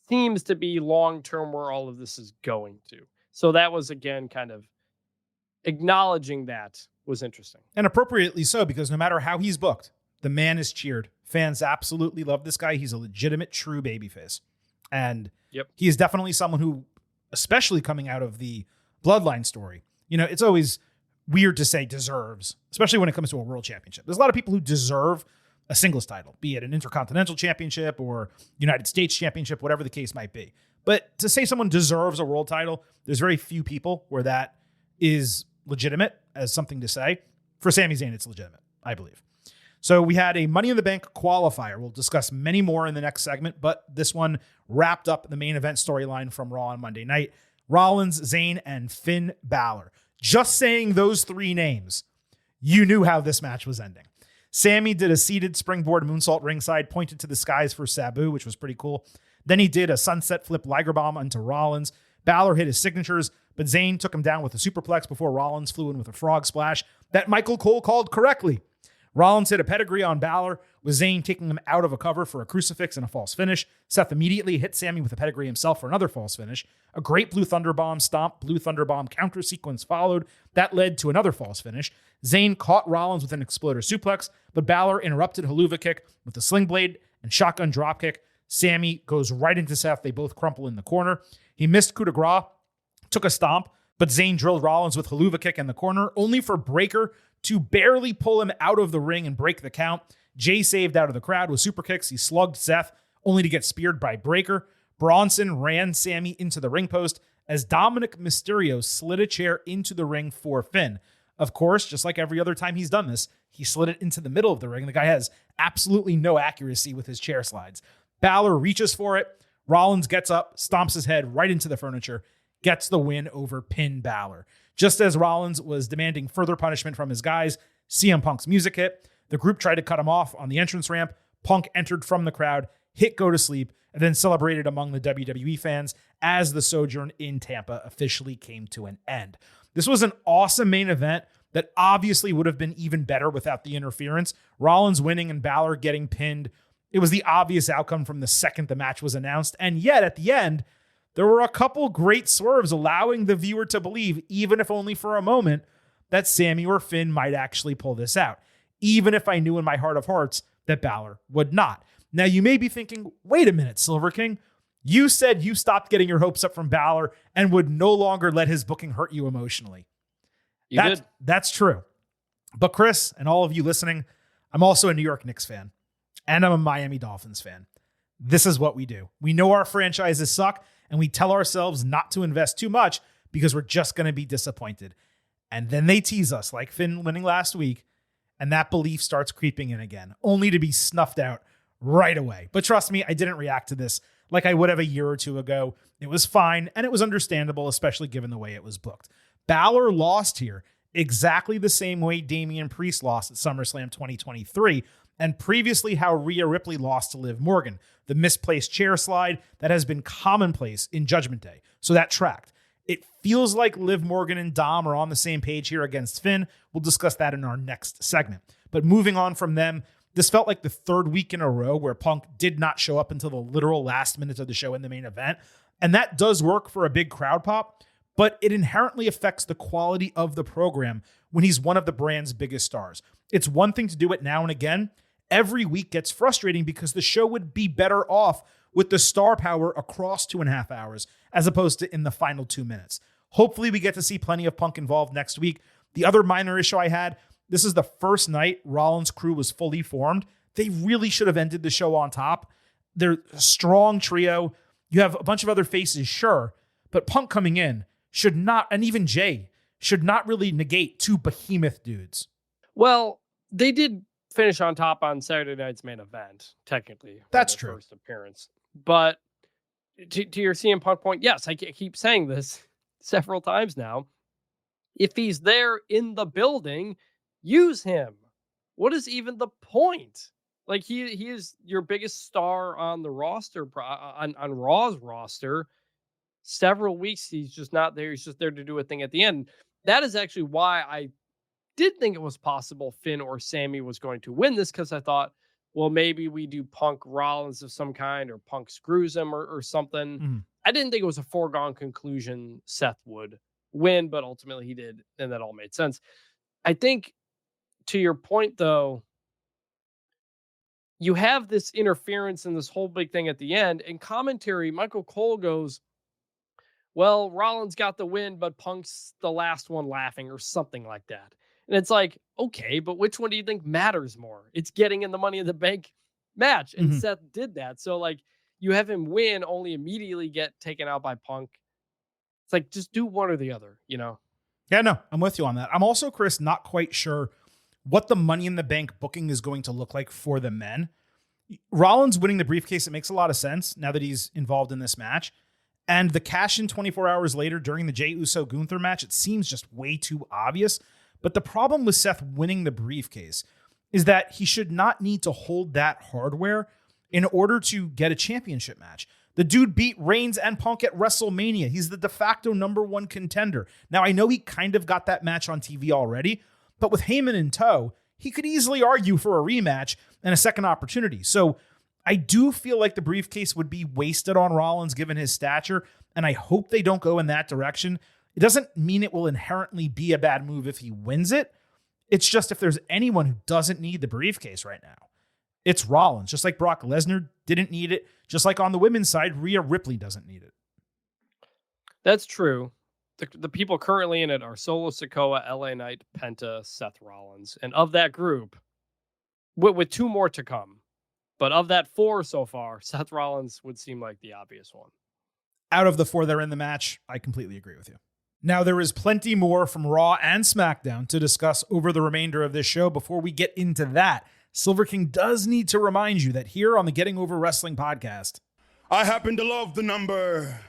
seems to be long-term where all of this is going to. So that was, again, kind of, acknowledging that was interesting. And appropriately so, because no matter how he's booked, the man is cheered. Fans absolutely love this guy. He's a legitimate, true babyface. And he is definitely someone who, especially coming out of the Bloodline story, it's always weird to say deserves, especially when it comes to a world championship. There's a lot of people who deserve a singles title, be it an Intercontinental Championship or United States Championship, whatever the case might be. But to say someone deserves a world title, there's very few people where that is legitimate as something to say. For Sami Zayn, it's legitimate, I believe. So we had a Money in the Bank qualifier. We'll discuss many more in the next segment, but this one wrapped up the main event storyline from Raw on Monday night. Rollins, Zayn, and Finn Balor. Just saying those three names, you knew how this match was ending. Sami did a seated springboard moonsault ringside, pointed to the skies for Sabu, which was pretty cool. Then he did a sunset flip Liger bomb onto Rollins. Balor hit his signatures, but Zayn took him down with a superplex before Rollins flew in with a frog splash that Michael Cole called correctly. Rollins hit a pedigree on Balor, with Zayn taking him out of a cover for a crucifix and a false finish. Seth immediately hit Sami with a pedigree himself for another false finish. A great Blue Thunder Bomb stomp, Blue Thunder Bomb counter sequence followed. That led to another false finish. Zayn caught Rollins with an exploder suplex, but Balor interrupted Helluva Kick with a sling blade and shotgun dropkick. Sami goes right into Seth. They both crumple in the corner. He missed coup de grace, took a stomp, but Zayn drilled Rollins with Helluva Kick in the corner, only for Breaker to barely pull him out of the ring and break the count. Jey saved out of the crowd with super kicks. He slugged Seth, only to get speared by Breaker. Bronson ran Sami into the ring post as Dominic Mysterio slid a chair into the ring for Finn. Of course, just like every other time he's done this, he slid it into the middle of the ring. The guy has absolutely no accuracy with his chair slides. Balor reaches for it. Rollins gets up, stomps his head right into the furniture, gets the win over Finn Balor. Just as Rollins was demanding further punishment from his guys, CM Punk's music hit. The group tried to cut him off on the entrance ramp. Punk entered from the crowd, hit go to sleep, and then celebrated among the WWE fans as the sojourn in Tampa officially came to an end. This was an awesome main event that obviously would have been even better without the interference. Rollins winning and Balor getting pinned. It was the obvious outcome from the second the match was announced. And yet at the end, there were a couple great swerves allowing the viewer to believe, even if only for a moment, that Sami or Finn might actually pull this out. Even if I knew in my heart of hearts that Balor would not. Now you may be thinking, wait a minute, Silver King. You said you stopped getting your hopes up from Balor and would no longer let his booking hurt you emotionally. You did. That's true. But Chris and all of you listening, I'm also a New York Knicks fan. And I'm a Miami Dolphins fan. This is what we do. We know our franchises suck, and we tell ourselves not to invest too much because we're just going to be disappointed. And then they tease us like Finn winning last week, and that belief starts creeping in again, only to be snuffed out right away. But trust me, I didn't react to this like I would have a year or two ago. It was fine, and it was understandable, especially given the way it was booked. Balor lost here exactly the same way Damian Priest lost at SummerSlam 2023, and previously how Rhea Ripley lost to Liv Morgan, the misplaced chair slide that has been commonplace in Judgment Day. So that tracked. It feels like Liv Morgan and Dom are on the same page here against Finn. We'll discuss that in our next segment. But moving on from them, this felt like the third week in a row where Punk did not show up until the literal last minute of the show in the main event. And that does work for a big crowd pop, but it inherently affects the quality of the program when he's one of the brand's biggest stars. It's one thing to do it now and again. Every week gets frustrating because the show would be better off with the star power across 2.5 hours as opposed to in the final 2 minutes. Hopefully we get to see plenty of Punk involved next week. The other minor issue I had, this is the first night Rollins' crew was fully formed. They really should have ended the show on top. They're a strong trio. You have a bunch of other faces, sure, but Punk coming in should not, and even Jey, should not really negate two behemoth dudes. Well, they did finish on top on Saturday night's main event, technically. That's true. First appearance. But to your CM Punk point, yes, I keep saying this several times now. If he's there in the building, use him. What is even the point? Like he is your biggest star on the roster, on Raw's roster. Several weeks he's just not there. He's just there to do a thing at the end. That is actually why I did think it was possible Finn or Sami was going to win this, because I thought, well, maybe we do Punk Rollins of some kind, or Punk screws him or something. I didn't think it was a foregone conclusion Seth would win, but ultimately he did, and that all made sense. I think, to your point, though, you have this interference and this whole big thing at the end. In commentary, Michael Cole goes, well, Rollins got the win, but Punk's the last one laughing or something like that. And it's like, okay, but which one do you think matters more? It's getting in the Money in the Bank match. And Seth did that. So, like, you have him win, only immediately get taken out by Punk. It's like, just do one or the other, you know? Yeah, no, I'm with you on that. I'm also, Chris, not quite sure what the Money in the Bank booking is going to look like for the men. Rollins winning the briefcase, it makes a lot of sense now that he's involved in this match. And the cash in 24 hours later during the Jey Uso Gunther match, it seems just way too obvious. But the problem with Seth winning the briefcase is that he should not need to hold that hardware in order to get a championship match. The dude beat Reigns and Punk at WrestleMania. He's the de facto number one contender. Now, I know he kind of got that match on TV already, but with Heyman in tow, he could easily argue for a rematch and a second opportunity. So I do feel like the briefcase would be wasted on Rollins given his stature, and I hope they don't go in that direction. It doesn't mean it will inherently be a bad move if he wins it. It's just if there's anyone who doesn't need the briefcase right now, it's Rollins. Just like Brock Lesnar didn't need it. Just like on the women's side, Rhea Ripley doesn't need it. That's true. The people currently in it are Solo Sikoa, LA Knight, Penta, Seth Rollins. And of that group, with two more to come, but of that four so far, Seth Rollins would seem like the obvious one. Out of the four that are in the match, I completely agree with you. Now, there is plenty more from Raw and SmackDown to discuss over the remainder of this show. Before we get into that, Silver King does need to remind you that here on the Getting Over Wrestling podcast, I happen to love the number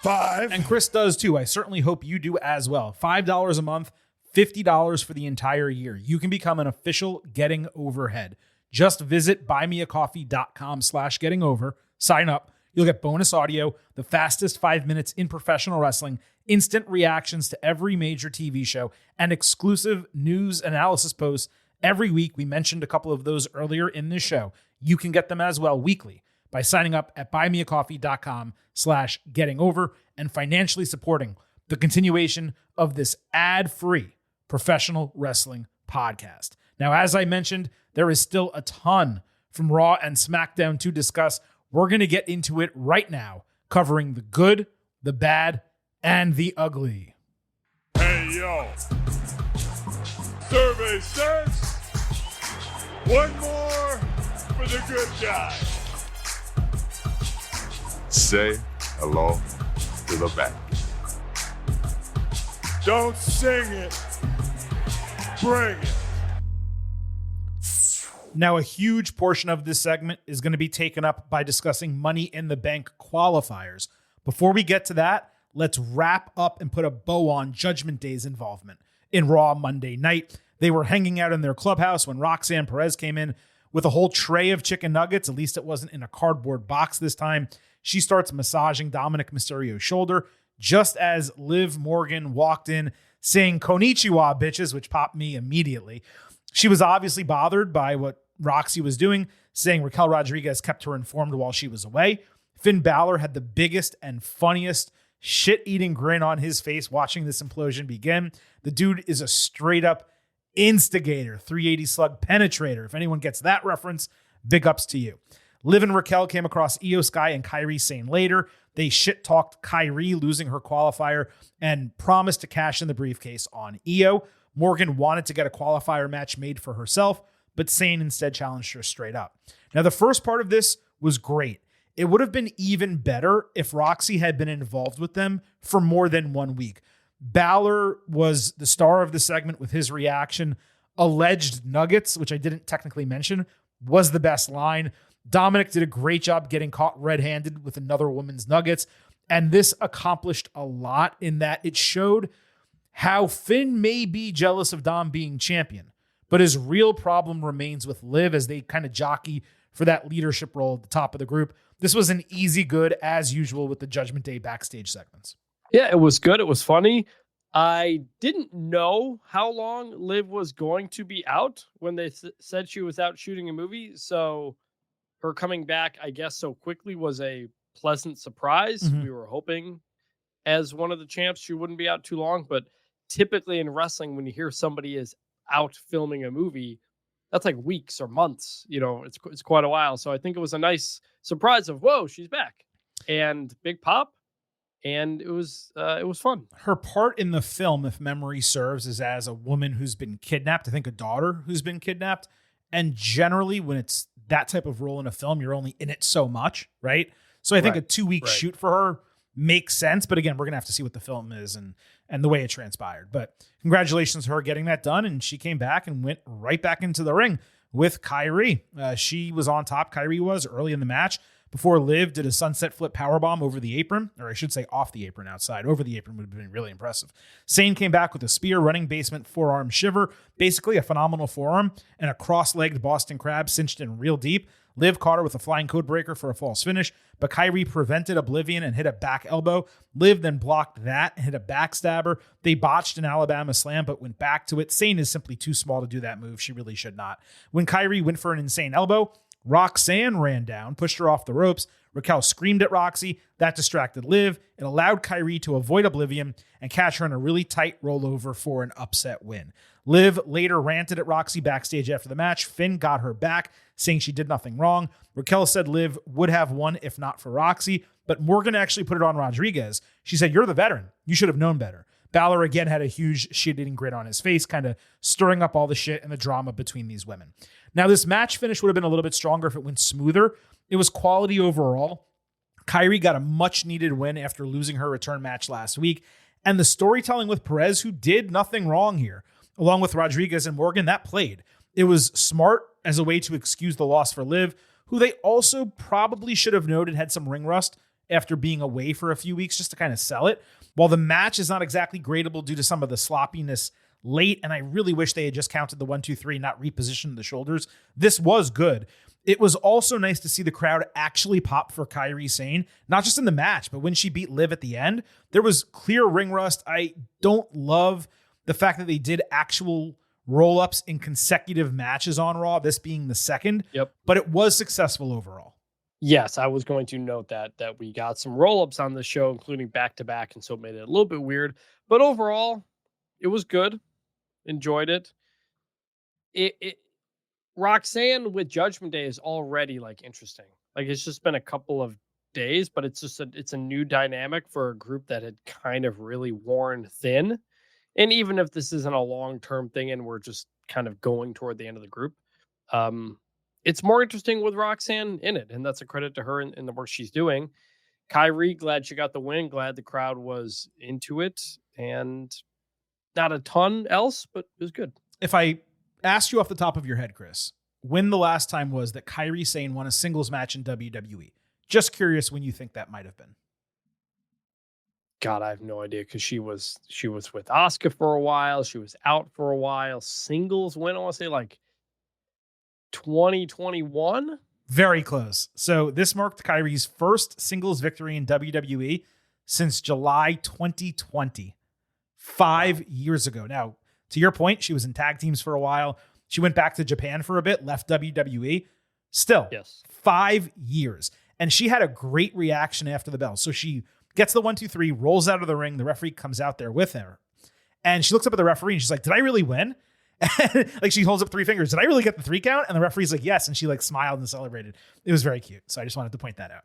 5. and Chris does too. I certainly hope you do as well. $5 a month, $50 for the entire year. You can become an official Getting Overhead. Just visit buymeacoffee.com/gettingover. Sign up. You'll get bonus audio, the fastest 5 minutes in professional wrestling, instant reactions to every major TV show, and exclusive news analysis posts every week. We mentioned a couple of those earlier in this show. You can get them as well weekly by signing up at buymeacoffee.com/gettingover and financially supporting the continuation of this ad-free professional wrestling podcast. Now, as I mentioned, there is still a ton from Raw and SmackDown to discuss. We're going to get into it right now, covering the good, the bad, and the ugly. Hey, yo. Survey says one more for the good guy. Say hello to the back. Don't sing it. Bring it. Now, a huge portion of this segment is going to be taken up by discussing Money in the Bank qualifiers. Before we get to that, let's wrap up and put a bow on Judgment Day's involvement in Raw Monday night. They were hanging out in their clubhouse when Roxanne Perez came in with a whole tray of chicken nuggets. At least it wasn't in a cardboard box this time. She starts massaging Dominic Mysterio's shoulder just as Liv Morgan walked in saying "Konnichiwa, bitches," which popped me immediately. She was obviously bothered by what Roxy was doing, saying Raquel Rodriguez kept her informed while she was away. Finn Balor had the biggest and funniest shit-eating grin on his face watching this implosion begin. The dude is a straight-up instigator, 380 slug penetrator. If anyone gets that reference, big ups to you. Liv and Raquel came across Io Sky and Kairi Sane later. They shit-talked Kairi losing her qualifier and promised to cash in the briefcase on Io. Morgan wanted to get a qualifier match made for herself, but Sane instead challenged her straight up. Now, the first part of this was great. It would have been even better if Roxy had been involved with them for more than 1 week. Balor was the star of the segment with his reaction. Alleged nuggets, which I didn't technically mention, was the best line. Dominic did a great job getting caught red-handed with another woman's nuggets, and this accomplished a lot in that it showed how Finn may be jealous of Dom being champion, but his real problem remains with Liv as they kind of jockey for that leadership role at the top of the group. This was an easy good, as usual, with the Judgment Day backstage segments. Yeah, it was good. It was funny. I didn't know how long Liv was going to be out when they said she was out shooting a movie. So her coming back, I guess, so quickly was a pleasant surprise. We were hoping as one of the champs, she wouldn't be out too long. But typically in wrestling, when you hear somebody is out filming a movie, that's like weeks or months. It's quite a while. So I think it was a nice surprise of, whoa, she's back, and big pop. And it was fun. Her part in the film, if memory serves, is as a woman who's been kidnapped. I think a daughter who's been kidnapped. And generally, when it's that type of role in a film, you're only in it so much, right? So I think a 2-week shoot for her makes sense. But again, we're going to have to see what the film is and the way it transpired. But congratulations to her getting that done. And she came back and went right back into the ring with Kyrie. She was on top. Kyrie was early in the match, before Liv did a sunset flip powerbomb over the apron, or I should say off the apron outside. Over the apron would have been really impressive. Sane came back with a spear, running basement forearm shiver, basically a phenomenal forearm, and a cross-legged Boston Crab cinched in real deep. Liv caught her with a flying code breaker for a false finish, but Kyrie prevented Oblivion and hit a back elbow. Liv then blocked that and hit a backstabber. They botched an Alabama slam, but went back to it. Sane is simply too small to do that move. She really should not. When Kyrie went for an insane elbow, Roxanne ran down, pushed her off the ropes. Raquel screamed at Roxy. That distracted Liv. It allowed Kyrie to avoid Oblivion and catch her in a really tight rollover for an upset win. Liv later ranted at Roxy backstage after the match. Finn got her back, saying she did nothing wrong. Raquel said Liv would have won if not for Roxy, but Morgan actually put it on Rodriguez. She said, "You're the veteran. You should have known better." Balor again had a huge shit-eating grin on his face, kind of stirring up all the shit and the drama between these women. Now, this match finish would have been a little bit stronger if it went smoother. It was quality overall. Kyrie got a much-needed win after losing her return match last week. And the storytelling with Perez, who did nothing wrong here, along with Rodriguez and Morgan, that played. It was smart as a way to excuse the loss for Liv, who they also probably should have noted had some ring rust after being away for a few weeks, just to kind of sell it. While the match is not exactly gradable due to some of the sloppiness late, and I really wish they had just counted the 1, 2, 3, not repositioned the shoulders, this was good. It was also nice to see the crowd actually pop for Kyrie Sane, not just in the match, but when she beat Liv at the end. There was clear ring rust. I don't love the fact that they did actual roll-ups in consecutive matches on Raw, this being the second, but it was successful overall. Yes, I was going to note that we got some roll-ups on the show, including back-to-back, and so it made it a little bit weird. But overall, it was good. Enjoyed it. Roxanne with Judgment Day is already like interesting. Like, it's just been a couple of days, but it's a new dynamic for a group that had kind of really worn thin. And even if this isn't a long-term thing and we're just kind of going toward the end of the group, it's more interesting with Roxanne in it, and that's a credit to her in the work she's doing. Kyrie, glad she got the win, glad the crowd was into it, and not a ton else, but it was good. If I asked you off the top of your head, Chris, when the last time was that Kyrie Sane won a singles match in WWE? Just curious when you think that might have been. God, I have no idea, because she was with Asuka for a while. She was out for a while. Singles win, I want to say like 2021? Very close. So this marked Kyrie's first singles victory in WWE since July 2020. 5 years ago. Now, to your point, she was in tag teams for a while. She went back to Japan for a bit, left WWE. Still, 5 years. And she had a great reaction after the bell. So she gets the 1, 2, 3, rolls out of the ring. The referee comes out there with her. And she looks up at the referee and she's like, "Did I really win?" Like, she holds up 3 fingers. "Did I really get the 3 count?" And the referee's like, "Yes." And she like smiled and celebrated. It was very cute. So I just wanted to point that out.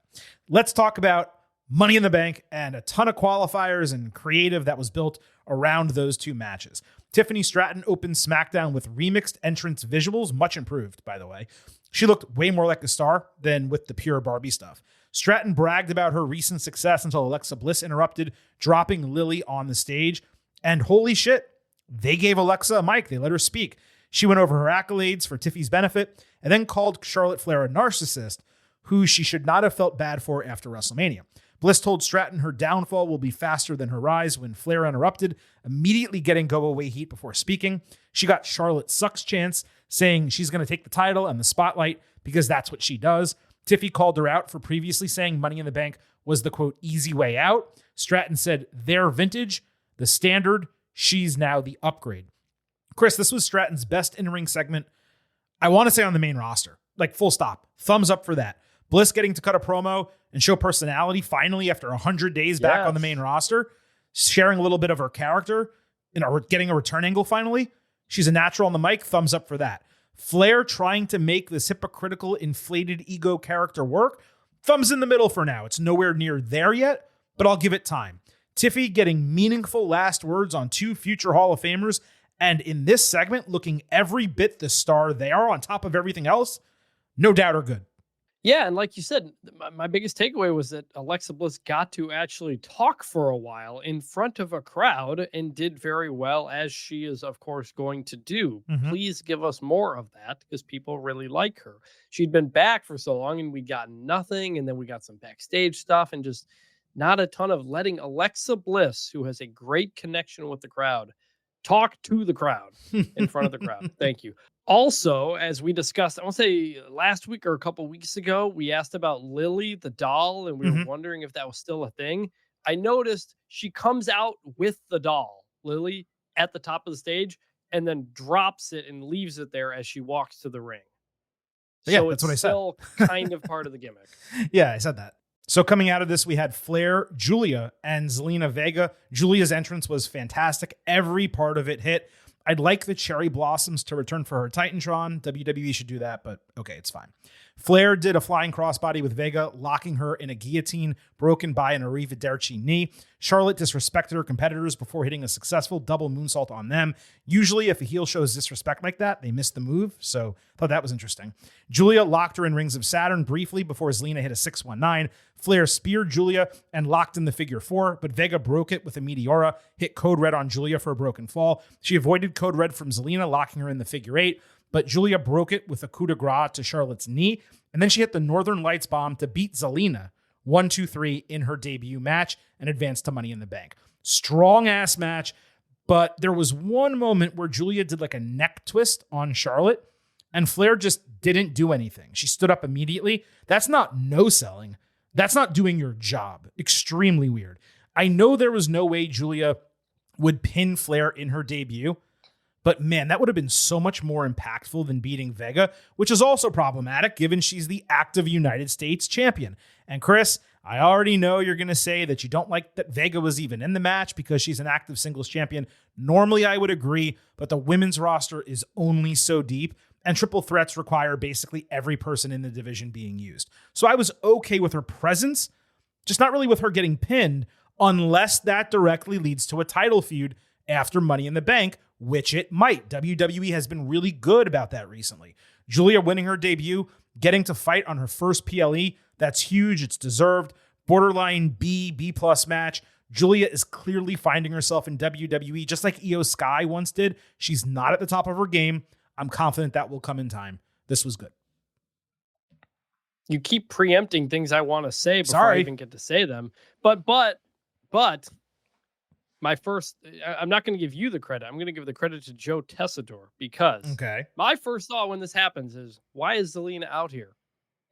Let's talk about Money in the Bank and a ton of qualifiers and creative that was built around those 2 matches. Tiffany Stratton opened SmackDown with remixed entrance visuals, much improved, by the way. She looked way more like a star than with the pure Barbie stuff. Stratton bragged about her recent success until Alexa Bliss interrupted, dropping Lily on the stage. And holy shit, they gave Alexa a mic. They let her speak. She went over her accolades for Tiffy's benefit and then called Charlotte Flair a narcissist who she should not have felt bad for after WrestleMania. Bliss told Stratton her downfall will be faster than her rise when Flair interrupted, immediately getting go-away heat before speaking. She got Charlotte sucks chance, saying she's going to take the title and the spotlight because that's what she does. Tiffy called her out for previously saying Money in the Bank was the, quote, easy way out. Stratton said they're vintage, the standard, she's now the upgrade. Chris, this was Stratton's best in-ring segment, I want to say, on the main roster. Like, full stop. Thumbs up for that. Bliss getting to cut a promo and show personality finally after 100 days back on the main roster, sharing a little bit of her character, getting a return angle finally. She's a natural on the mic. Thumbs up for that. Flair trying to make this hypocritical, inflated ego character work. Thumbs in the middle for now. It's nowhere near there yet, but I'll give it time. Tiffy getting meaningful last words on 2 future Hall of Famers, and in this segment, looking every bit the star they are on top of everything else, no doubt are good. Yeah, and like you said, my biggest takeaway was that Alexa Bliss got to actually talk for a while in front of a crowd and did very well, as she is, of course, going to do. Please give us more of that because people really like her. She'd been back for so long and we got nothing, and then we got some backstage stuff and just not a ton of letting Alexa Bliss, who has a great connection with the crowd, talk to the crowd in front of the crowd. Thank you. Also, as we discussed, I want to say last week or a couple weeks ago, we asked about Lily, the doll, and we were wondering if that was still a thing. I noticed she comes out with the doll, Lily, at the top of the stage, and then drops it and leaves it there as she walks to the ring. Yeah, so that's what I said. Still kind of part of the gimmick. Yeah, I said that. So coming out of this, we had Flair, Julia, and Zelina Vega. Julia's entrance was fantastic. Every part of it hit. I'd like the Cherry Blossoms to return for her Titantron. WWE should do that, but okay, it's fine. Flair did a flying crossbody with Vega, locking her in a guillotine broken by an arrivederci knee. Charlotte disrespected her competitors before hitting a successful double moonsault on them. Usually, if a heel shows disrespect like that, they miss the move, so I thought that was interesting. Julia locked her in Rings of Saturn briefly before Zelina hit a 619. Flair speared Julia and locked in the figure 4, but Vega broke it with a Meteora, hit Code Red on Julia for a broken fall. She avoided Code Red from Zelina, locking her in the figure 8, but Julia broke it with a coup de grace to Charlotte's knee, and then she hit the Northern Lights bomb to beat Zelina 1-2-3 in her debut match and advanced to Money in the Bank. Strong-ass match, but there was one moment where Julia did like a neck twist on Charlotte, and Flair just didn't do anything. She stood up immediately. That's not no-selling. That's not doing your job. Extremely weird. I know there was no way Julia would pin Flair in her debut, but man, that would have been so much more impactful than beating Vega, which is also problematic given she's the active United States champion. And Chris, I already know you're going to say that you don't like that Vega was even in the match because she's an active singles champion. Normally, I would agree, but the women's roster is only so deep, and triple threats require basically every person in the division being used. So I was okay with her presence, just not really with her getting pinned, unless that directly leads to a title feud after Money in the Bank, which it might. WWE has been really good about that recently. Julia winning her debut, getting to fight on her first PLE, that's huge. It's deserved. Borderline B+ match. Julia is clearly finding herself in WWE, just like Io Sky once did. She's not at the top of her game. I'm confident that will come in time. This was good. You keep preempting things I want to say before I even get to say them. But my first, I'm not going to give you the credit. I'm going to give the credit to Joe Tessador because my first thought when this happens is, why is Zelina out here?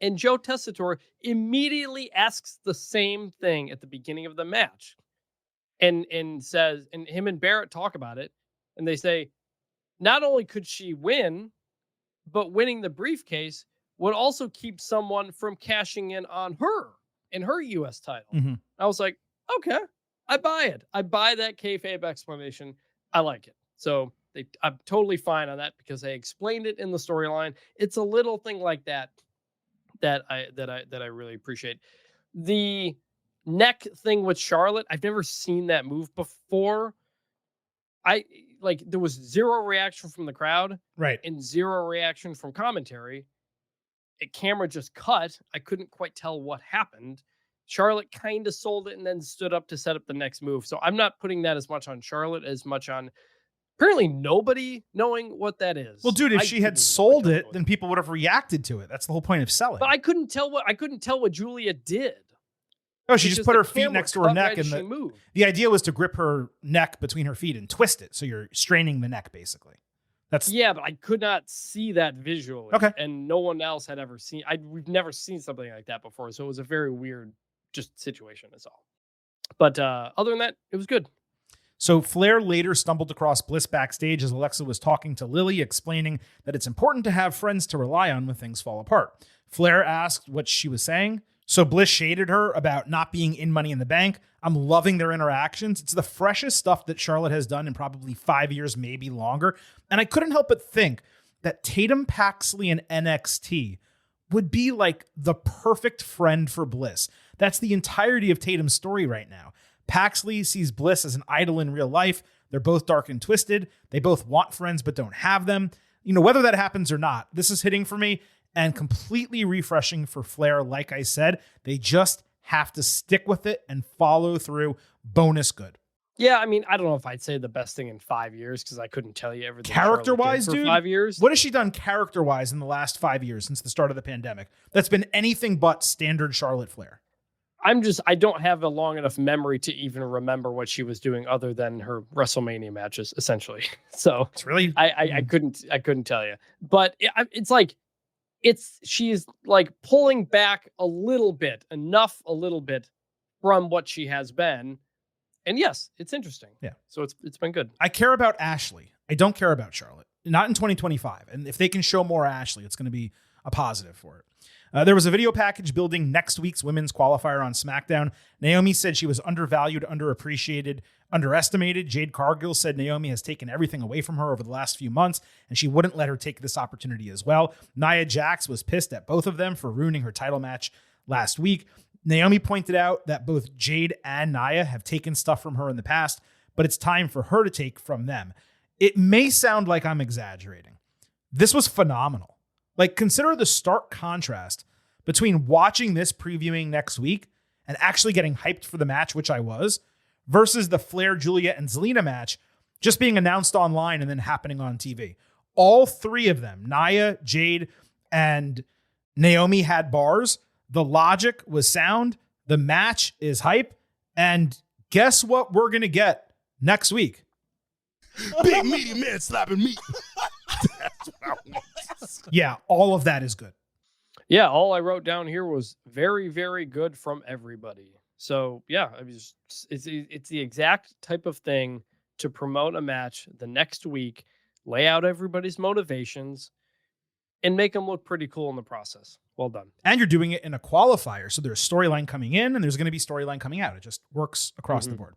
And Joe Tessador immediately asks the same thing at the beginning of the match and says, and him and Barrett talk about it, and they say, not only could she win, but winning the briefcase would also keep someone from cashing in on her in her U.S. title. I was like, okay, I buy it. I buy that kayfabe explanation. I like it. So I'm totally fine on that because they explained it in the storyline. It's a little thing like that I really appreciate. The neck thing with Charlotte, I've never seen that move before. There was zero reaction from the crowd, right, and zero reaction from commentary. The camera just cut. I couldn't quite tell what happened. Charlotte kind of sold it and then stood up to set up the next move. So I'm not putting that as much on Charlotte as much on apparently nobody knowing what that is. Well, dude, if she had sold it, then people would have reacted to it. That's the whole point of selling. But I couldn't tell what Julia did. Oh, she just put her feet next to her neck, and moved. The idea was to grip her neck between her feet and twist it, so you're straining the neck, basically. But I could not see that visually. Okay, and no one else had ever seen. We've never seen something like that before, so it was a very weird, just situation. Is all. But other than that, it was good. So Flair later stumbled across Bliss backstage as Alexa was talking to Lily, explaining that it's important to have friends to rely on when things fall apart. Flair asked what she was saying. So Bliss shaded her about not being in Money in the Bank. I'm loving their interactions. It's the freshest stuff that Charlotte has done in probably 5 years, maybe longer. And I couldn't help but think that Tatum Paxley in NXT would be like the perfect friend for Bliss. That's the entirety of Tatum's story right now. Paxley sees Bliss as an idol in real life. They're both dark and twisted. They both want friends but don't have them. Whether that happens or not, this is hitting for me and completely refreshing for Flair. Like I said, they just have to stick with it and follow through. Bonus good. Yeah, I mean, I don't know if I'd say the best thing in 5 years because I couldn't tell you everything. Character-wise, dude, 5 years. What has she done character-wise in the last 5 years since the start of the pandemic? That's been anything but standard Charlotte Flair. I don't have a long enough memory to even remember what she was doing other than her WrestleMania matches, essentially. So it's really, I couldn't tell you, but she's like pulling back a little bit from what she has been. And yes, it's interesting. Yeah. So it's been good. I care about Ashley. I don't care about Charlotte. Not in 2025. And if they can show more Ashley, it's going to be a positive for it. There was a video package building next week's women's qualifier on SmackDown. Naomi said she was undervalued, underappreciated, underestimated. Jade Cargill said Naomi has taken everything away from her over the last few months, and she wouldn't let her take this opportunity as well. Nia Jax was pissed at both of them for ruining her title match last week. Naomi pointed out that both Jade and Nia have taken stuff from her in the past, but it's time for her to take from them. It may sound like I'm exaggerating. This was phenomenal. Like, consider the stark contrast between watching this previewing next week and actually getting hyped for the match, which I was, versus the Flair, Julia, and Zelina match just being announced online and then happening on TV. All three of them, Nia, Jade, and Naomi, had bars. The logic was sound. The match is hype. And guess what we're going to get next week? Big meaty man slapping meat. That's what I want. Yeah, all of that is good. Yeah, all I wrote down here was very, very good from everybody. So yeah, it's the exact type of thing to promote a match the next week, lay out everybody's motivations, and make them look pretty cool in the process. Well done. And you're doing it in a qualifier, so there's storyline coming in and there's going to be storyline coming out. It just works across the board.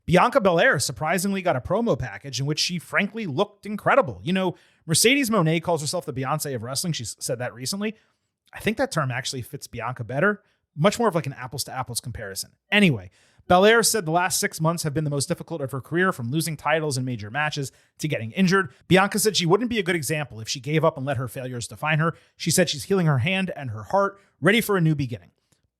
Bianca Belair surprisingly got a promo package in which she frankly looked incredible. Mercedes Moné calls herself the Beyonce of wrestling. She said that recently. I think that term actually fits Bianca better. Much more of like an apples to apples comparison. Anyway, Belair said the last 6 months have been the most difficult of her career, from losing titles in major matches to getting injured. Bianca said she wouldn't be a good example if she gave up and let her failures define her. She said she's healing her hand and her heart, ready for a new beginning.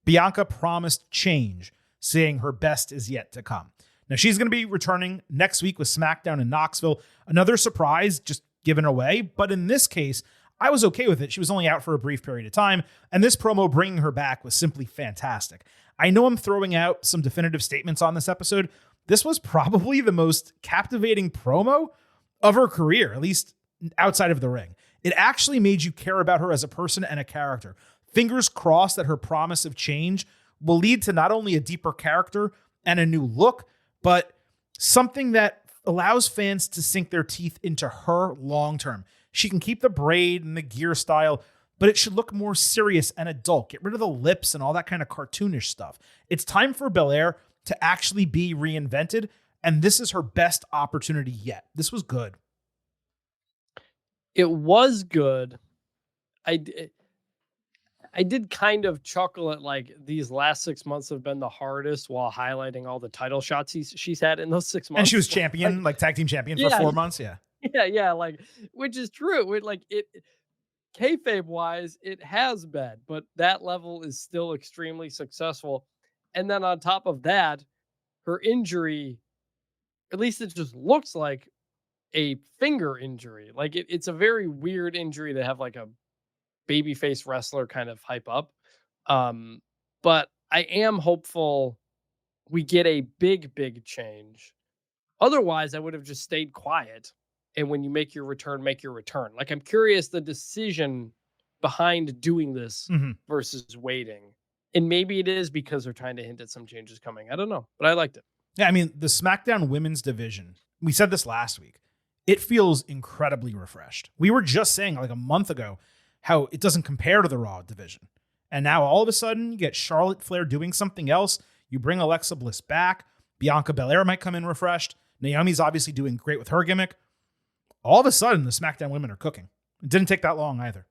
Bianca promised change, saying her best is yet to come. Now, she's going to be returning next week with SmackDown in Knoxville. Another surprise just given away, but in this case, I was okay with it. She was only out for a brief period of time, and this promo bringing her back was simply fantastic. I know I'm throwing out some definitive statements on this episode. This was probably the most captivating promo of her career, at least outside of the ring. It actually made you care about her as a person and a character. Fingers crossed that her promise of change will lead to not only a deeper character and a new look, but something that allows fans to sink their teeth into her long term. She can keep the braid and the gear style, but it should look more serious and adult. Get rid of the lips and all that kind of cartoonish stuff. It's time for Belair to actually be reinvented, and this is her best opportunity yet. This was good. It was good. I did kind of chuckle at like these last 6 months have been the hardest while highlighting all the title shots she's had in those 6 months. And she was champion, like tag team champion for 4 months. Yeah. Yeah. Like, which is true. Kayfabe wise, it has been, but that level is still extremely successful. And then on top of that, her injury, at least it just looks like a finger injury. Like it's a very weird injury to have like a babyface wrestler kind of hype up. But I am hopeful we get a big change. Otherwise, I would have just stayed quiet. And when you make your return, make your return. Like, I'm curious the decision behind doing this versus waiting. And maybe it is because they're trying to hint at some changes coming. I don't know, but I liked it. Yeah, I mean, the SmackDown women's division, we said this last week, it feels incredibly refreshed. We were just saying like a month ago, how it doesn't compare to the Raw division. And now all of a sudden you get Charlotte Flair doing something else. You bring Alexa Bliss back. Bianca Belair might come in refreshed. Naomi's obviously doing great with her gimmick. All of a sudden, the SmackDown women are cooking. It didn't take that long either.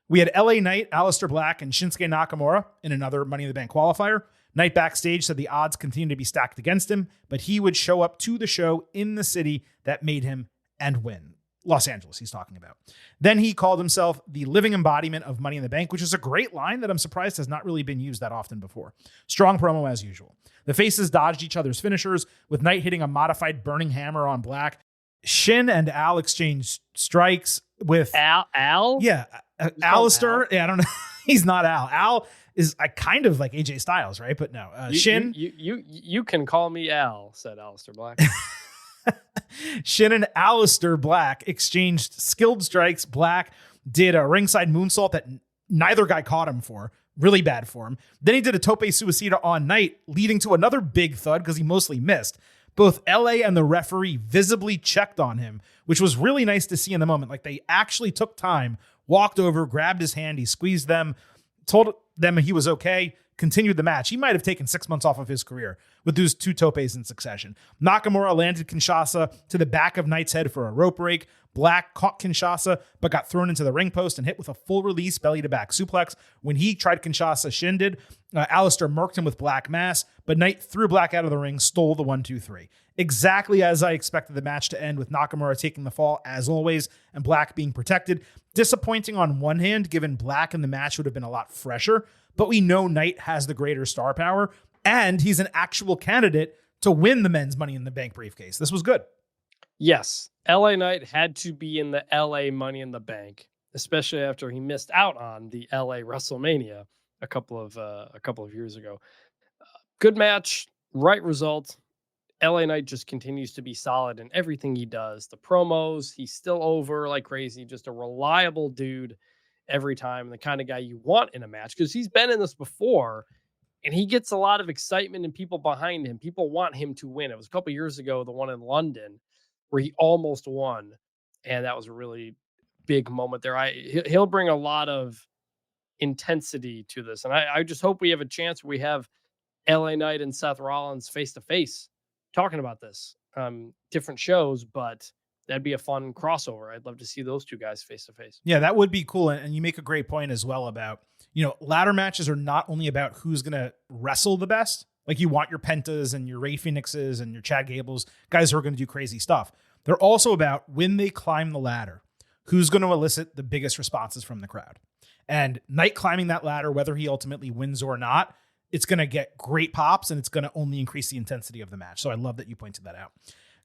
We had LA Knight, Aleister Black, and Shinsuke Nakamura in another Money in the Bank qualifier. Knight backstage said the odds continue to be stacked against him, but he would show up to the show in the city that made him and win. Los Angeles, he's talking about. Then he called himself the living embodiment of Money in the Bank, which is a great line that I'm surprised has not really been used that often before. Strong promo as usual. The faces dodged each other's finishers, with Knight hitting a modified burning hammer on Black. Shin and Al exchanged strikes with Al? Yeah. Alistair. Yeah, I don't know. He's not Al. Al is kind of like AJ Styles, right? But no. Shin. You can call me Al, said Aleister Black. Shin and Aleister Black exchanged skilled strikes. Black did a ringside moonsault that neither guy caught him for. Really bad for him. Then he did a tope suicida on Knight, leading to another big thud because he mostly missed. Both LA and the referee visibly checked on him, which was really nice to see in the moment. Like, they actually took time, walked over, grabbed his hand, he squeezed them, told them he was okay, continued the match. He might have taken 6 months off of his career with those two topes in succession. Nakamura landed Kinshasa to the back of Knight's head for a rope break. Black caught Kinshasa, but got thrown into the ring post and hit with a full release belly-to-back suplex. When he tried Kinshasa, Shin did. Alistair murked him with Black Mass, but Knight threw Black out of the ring, stole the 1-2-3. Exactly as I expected the match to end, with Nakamura taking the fall, as always, and Black being protected. Disappointing on one hand, given Black in the match would have been a lot fresher, but we know Knight has the greater star power, and he's an actual candidate to win the men's Money in the Bank briefcase. This was good. Yes, LA Knight had to be in the LA Money in the Bank, especially after he missed out on the LA WrestleMania a couple of years ago. Good match, right result. LA Knight just continues to be solid in everything he does. The promos, he's still over like crazy, just a reliable dude every time, the kind of guy you want in a match, because he's been in this before and he gets a lot of excitement and people behind him. People want him to win. It was a couple years ago, the one in London, where he almost won, and that was a really big moment there. He'll bring a lot of intensity to this, and I just hope we have a chance where we have LA Knight and Seth Rollins face to face talking about this. Different shows, but that'd be a fun crossover. I'd love to see those two guys face to face. Yeah, that would be cool. And you make a great point as well about, ladder matches are not only about who's going to wrestle the best. Like, you want your Pentas and your Ray Phoenixes and your Chad Gables, guys who are going to do crazy stuff. They're also about, when they climb the ladder, who's going to elicit the biggest responses from the crowd. And Knight climbing that ladder, whether he ultimately wins or not, it's going to get great pops, and it's going to only increase the intensity of the match. So I love that you pointed that out.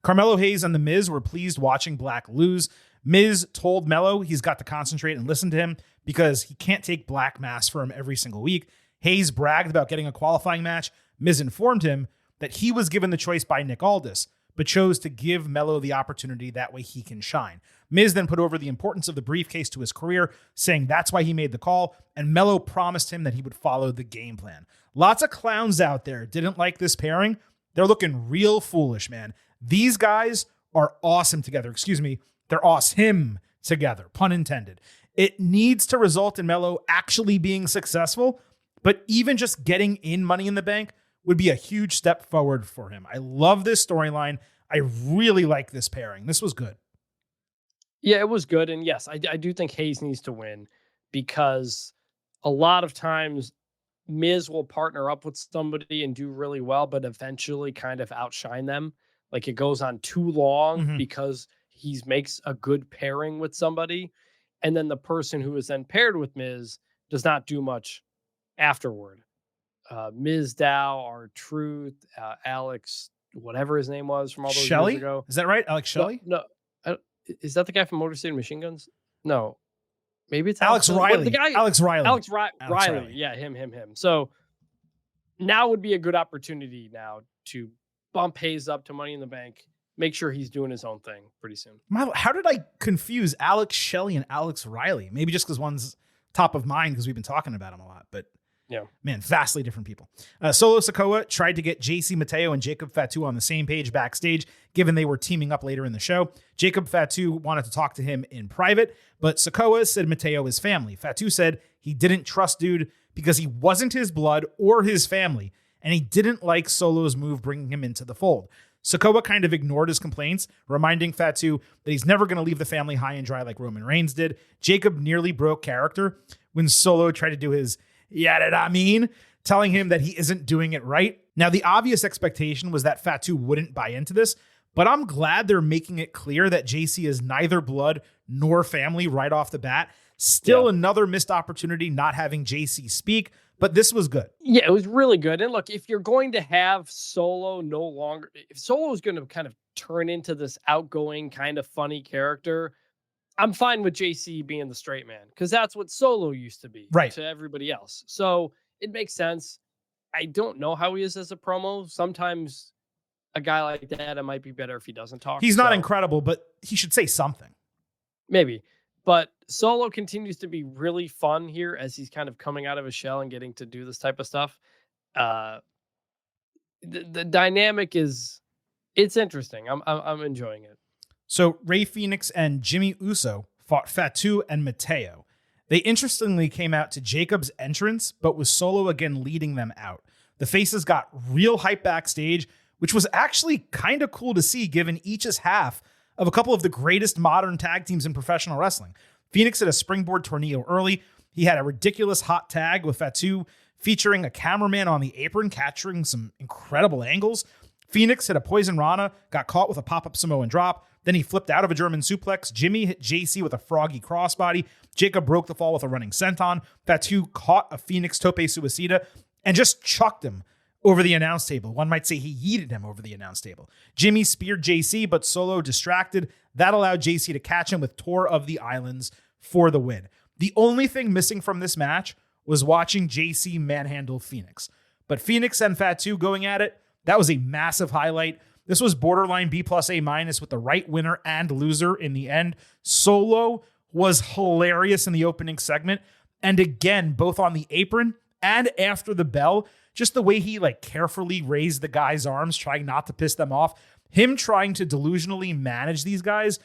Carmelo Hayes and The Miz were pleased watching Black lose. Miz told Melo he's got to concentrate and listen to him because he can't take Black Mass for him every single week. Hayes bragged about getting a qualifying match. Miz informed him that he was given the choice by Nick Aldis, but chose to give Melo the opportunity, that way he can shine. Miz then put over the importance of the briefcase to his career, saying that's why he made the call, and Melo promised him that he would follow the game plan. Lots of clowns out there didn't like this pairing. They're looking real foolish, man. These guys are awesome together. Excuse me. They're awesome together, pun intended. It needs to result in Melo actually being successful, but even just getting in Money in the Bank would be a huge step forward for him. I love this storyline. I really like this pairing. This was good. Yeah, it was good. And yes, I do think Hayes needs to win, because a lot of times Miz will partner up with somebody and do really well, but eventually kind of outshine them. Like, it goes on too long because he makes a good pairing with somebody, and then the person who is then paired with Miz does not do much afterward. Ms. Dow, R-Truth, Alex, whatever his name was from all those years ago. Is that right? Alex Shelley? No. Is that the guy from Motor City Machine Guns? No. Maybe it's Alex Riley. The guy, Alex Riley. Alex Riley. Yeah, him. So now would be a good opportunity now to bump Hayes up to Money in the Bank. Make sure he's doing his own thing pretty soon. How did I confuse Alex Shelley and Alex Riley? Maybe just because one's top of mind because we've been talking about him a lot. But Yeah. Man, vastly different people. Solo Sikoa tried to get JC Mateo and Jacob Fatu on the same page backstage, given they were teaming up later in the show. Jacob Fatu wanted to talk to him in private, but Sikoa said Mateo is family. Fatu said he didn't trust dude because he wasn't his blood or his family, and he didn't like Solo's move bringing him into the fold. Sikoa kind of ignored his complaints, reminding Fatu that he's never going to leave the family high and dry like Roman Reigns did. Jacob nearly broke character when Solo tried to do his "yeah, did I mean?" telling him that he isn't doing it right. Now, the obvious expectation was that Fatu wouldn't buy into this, but I'm glad they're making it clear that JC is neither blood nor family right off the bat. Still another missed opportunity not having JC speak, but this was good. Yeah, it was really good. And look, if you're going to have Solo if Solo is going to kind of turn into this outgoing, kind of funny character, I'm fine with JC being the straight man because that's what Solo used to be to everybody else. So it makes sense. I don't know how he is as a promo. Sometimes a guy like that, it might be better if he doesn't talk. He's not incredible, but he should say something. Maybe. But Solo continues to be really fun here as he's kind of coming out of his shell and getting to do this type of stuff. The dynamic it's interesting. I'm enjoying it. So Rey Fenix and Jimmy Uso fought Fatu and Mateo. They interestingly came out to Jacob's entrance, but with Solo again leading them out. The faces got real hype backstage, which was actually kind of cool to see given each is half of a couple of the greatest modern tag teams in professional wrestling. Phoenix had a springboard tornado early. He had a ridiculous hot tag with Fatu featuring a cameraman on the apron capturing some incredible angles. Phoenix hit a poison rana, got caught with a pop-up Samoan drop. Then he flipped out of a German suplex. Jimmy hit JC with a froggy crossbody. Jacob broke the fall with a running senton. Fatu caught a Phoenix tope suicida and just chucked him over the announce table. One might say he yeeted him over the announce table. Jimmy speared JC, but Solo distracted. That allowed JC to catch him with Tour of the Islands for the win. The only thing missing from this match was watching JC manhandle Phoenix. But Phoenix and Fatu going at it, that was a massive highlight. This was borderline B plus A minus with the right winner and loser in the end. Solo was hilarious in the opening segment. And again, both on the apron and after the bell, just the way he carefully raised the guy's arms, trying not to piss them off. Him trying to delusionally manage these guys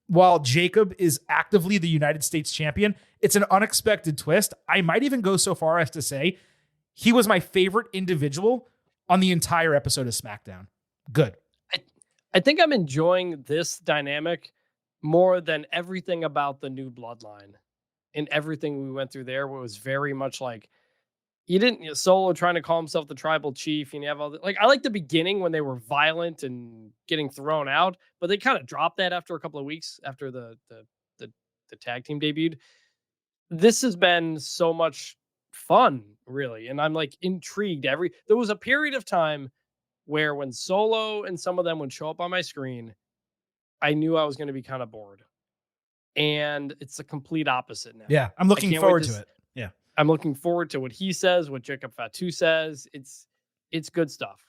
while Jacob is actively the United States champion. It's an unexpected twist. I might even go so far as to say he was my favorite individual on the entire episode of SmackDown. Good. I think I'm enjoying this dynamic more than everything about the new bloodline and everything we went through there was very much like you didn't Solo trying to call himself the tribal chief and you have all the, I like the beginning when they were violent and getting thrown out, but they kind of dropped that after a couple of weeks after the tag team debuted. This has been so much fun, really. And I'm intrigued. There was a period of time where when Solo and some of them would show up on my screen, I knew I was going to be kind of bored. And it's the complete opposite now. Yeah, I'm looking forward to it. Yeah. I'm looking forward to what he says, what Jacob Fatu says. It's good stuff.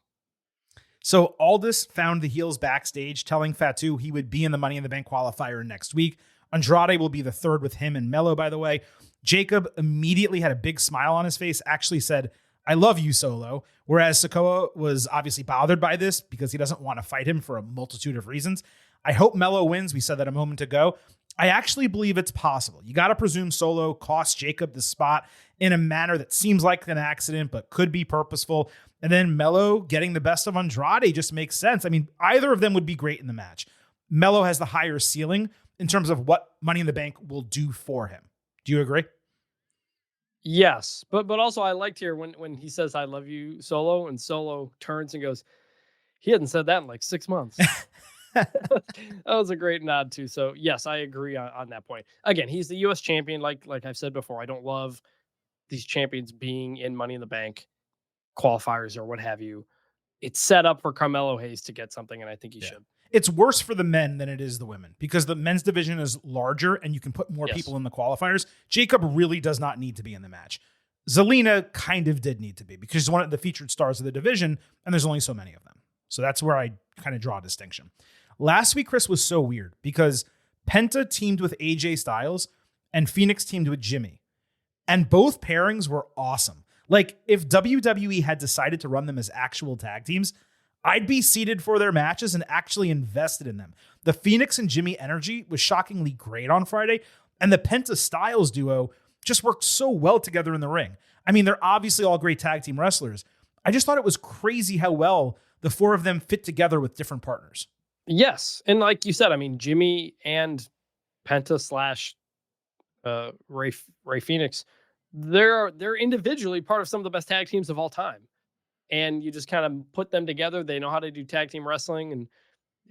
So Aldis found the heels backstage, telling Fatu he would be in the Money in the Bank qualifier next week. Andrade will be the third with him and Mello, by the way. Jacob immediately had a big smile on his face, actually said, "I love you, Solo." Whereas Sikoa was obviously bothered by this because he doesn't want to fight him for a multitude of reasons. I hope Mello wins. We said that a moment ago. I actually believe it's possible. You got to presume Solo cost Jacob the spot in a manner that seems like an accident, but could be purposeful. And then Mello getting the best of Andrade just makes sense. I mean, either of them would be great in the match. Mello has the higher ceiling in terms of what Money in the Bank will do for him. Do you agree? Yes, but also I liked here when he says "I love you, Solo," and Solo turns and goes, "He hadn't said that in 6 months." That was a great nod too. So yes, I agree on that point. Again, he's the U.S. champion. Like I've said before, I don't love these champions being in Money in the Bank qualifiers or what have you. It's set up for Carmelo Hayes to get something, and I think he should. It's worse for the men than it is the women because the men's division is larger and you can put more people in the qualifiers. Jacob really does not need to be in the match. Zelina kind of did need to be because she's one of the featured stars of the division and there's only so many of them. So that's where I kind of draw a distinction. Last week, Chris, was so weird because Penta teamed with AJ Styles and Phoenix teamed with Jimmy. And both pairings were awesome. Like, if WWE had decided to run them as actual tag teams, I'd be seated for their matches and actually invested in them. The Phoenix and Jimmy energy was shockingly great on Friday, and the Penta Styles duo just worked so well together in the ring. I mean, they're obviously all great tag team wrestlers. I just thought it was crazy how well the four of them fit together with different partners. Yes. And like you said, I mean, Jimmy and Penta slash Ray Phoenix, they're individually part of some of the best tag teams of all time. And you just kind of put them together. They know how to do tag team wrestling, and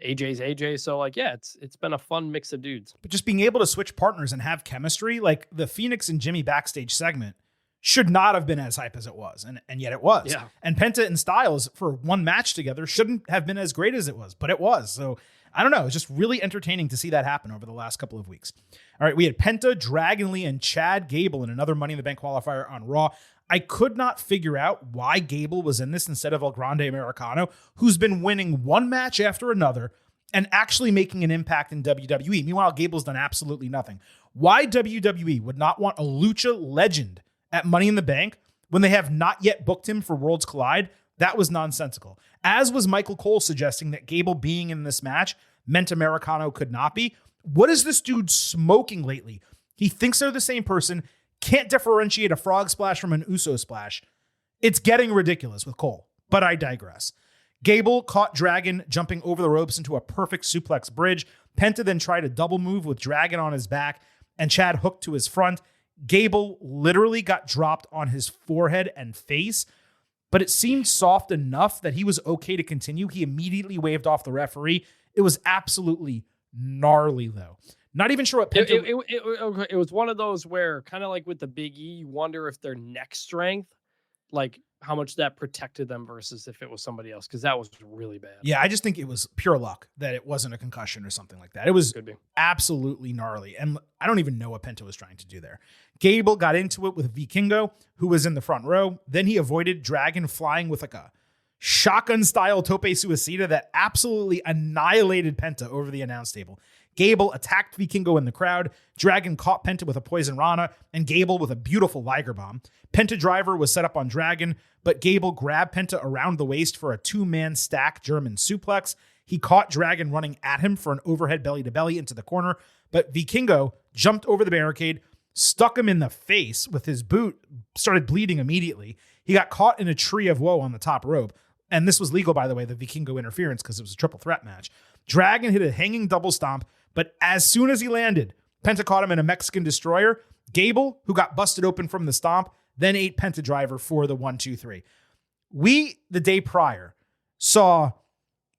AJ's AJ. So like, yeah, it's been a fun mix of dudes. But just being able to switch partners and have chemistry, like the Phoenix and Jimmy backstage segment should not have been as hype as it was. And yet it was. Yeah. And Penta and Styles for one match together shouldn't have been as great as it was, but it was. So I don't know. It's just really entertaining to see that happen over the last couple of weeks. All right. We had Penta, Dragon Lee, and Chad Gable in another Money in the Bank qualifier on Raw. I could not figure out why Gable was in this instead of El Grande Americano, who's been winning one match after another and actually making an impact in WWE. Meanwhile, Gable's done absolutely nothing. Why WWE would not want a lucha legend at Money in the Bank when they have not yet booked him for Worlds Collide, that was nonsensical. As was Michael Cole suggesting that Gable being in this match meant Americano could not be. What is this dude smoking lately? He thinks they're the same person, can't differentiate a frog splash from an Uso splash. It's getting ridiculous with Cole, but I digress. Gable caught Dragon jumping over the ropes into a perfect suplex bridge. Penta then tried a double move with Dragon on his back, and Chad hooked to his front. Gable literally got dropped on his forehead and face, but it seemed soft enough that he was okay to continue. He immediately waved off the referee. It was absolutely gnarly, though. Not even sure what Penta... It was one of those where, kind of like with the Big E, you wonder if their neck strength, like how much that protected them versus if it was somebody else, because that was really bad. Yeah, I just think it was pure luck that it wasn't a concussion or something like that. It was absolutely gnarly, and I don't even know what Penta was trying to do there. Gable got into it with Vikingo, who was in the front row. Then he avoided Dragon flying with like a shotgun-style tope suicida that absolutely annihilated Penta over the announce table. Gable attacked Vikingo in the crowd. Dragon caught Penta with a Poison Rana, and Gable with a beautiful Liger Bomb. Penta Driver was set up on Dragon, but Gable grabbed Penta around the waist for a two-man stack German suplex. He caught Dragon running at him for an overhead belly-to-belly into the corner, but Vikingo jumped over the barricade, stuck him in the face with his boot, started bleeding immediately. He got caught in a tree of woe on the top rope, and this was legal, by the way, the Vikingo interference, because it was a triple threat match. Dragon hit a hanging double stomp, but as soon as he landed, Penta caught him in a Mexican destroyer. Gable, who got busted open from the stomp, then ate Penta Driver for the 1-2-3. We, the day prior, saw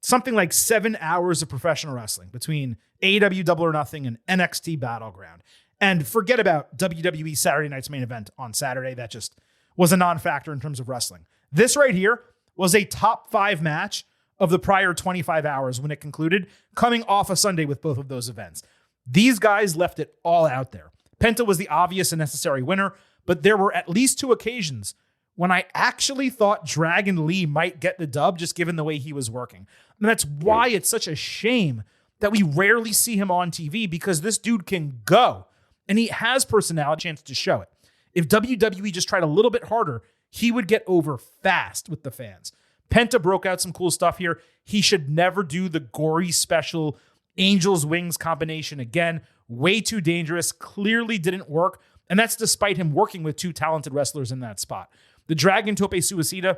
something like 7 hours of professional wrestling between AEW Double or Nothing and NXT Battleground. And forget about WWE Saturday Night's Main Event on Saturday. That just was a non-factor in terms of wrestling. This right here was a top 5 match of the prior 25 hours when it concluded, coming off a Sunday with both of those events. These guys left it all out there. Penta was the obvious and necessary winner, but there were at least 2 occasions when I actually thought Dragon Lee might get the dub, just given the way he was working. And that's why it's such a shame that we rarely see him on TV, because this dude can go, and he has personality, chance to show it. If WWE just tried a little bit harder, he would get over fast with the fans. Penta broke out some cool stuff here. He should never do the gory special Angel's Wings combination again. Way too dangerous. Clearly didn't work. And that's despite him working with 2 talented wrestlers in that spot. The Dragon Tope Suicida,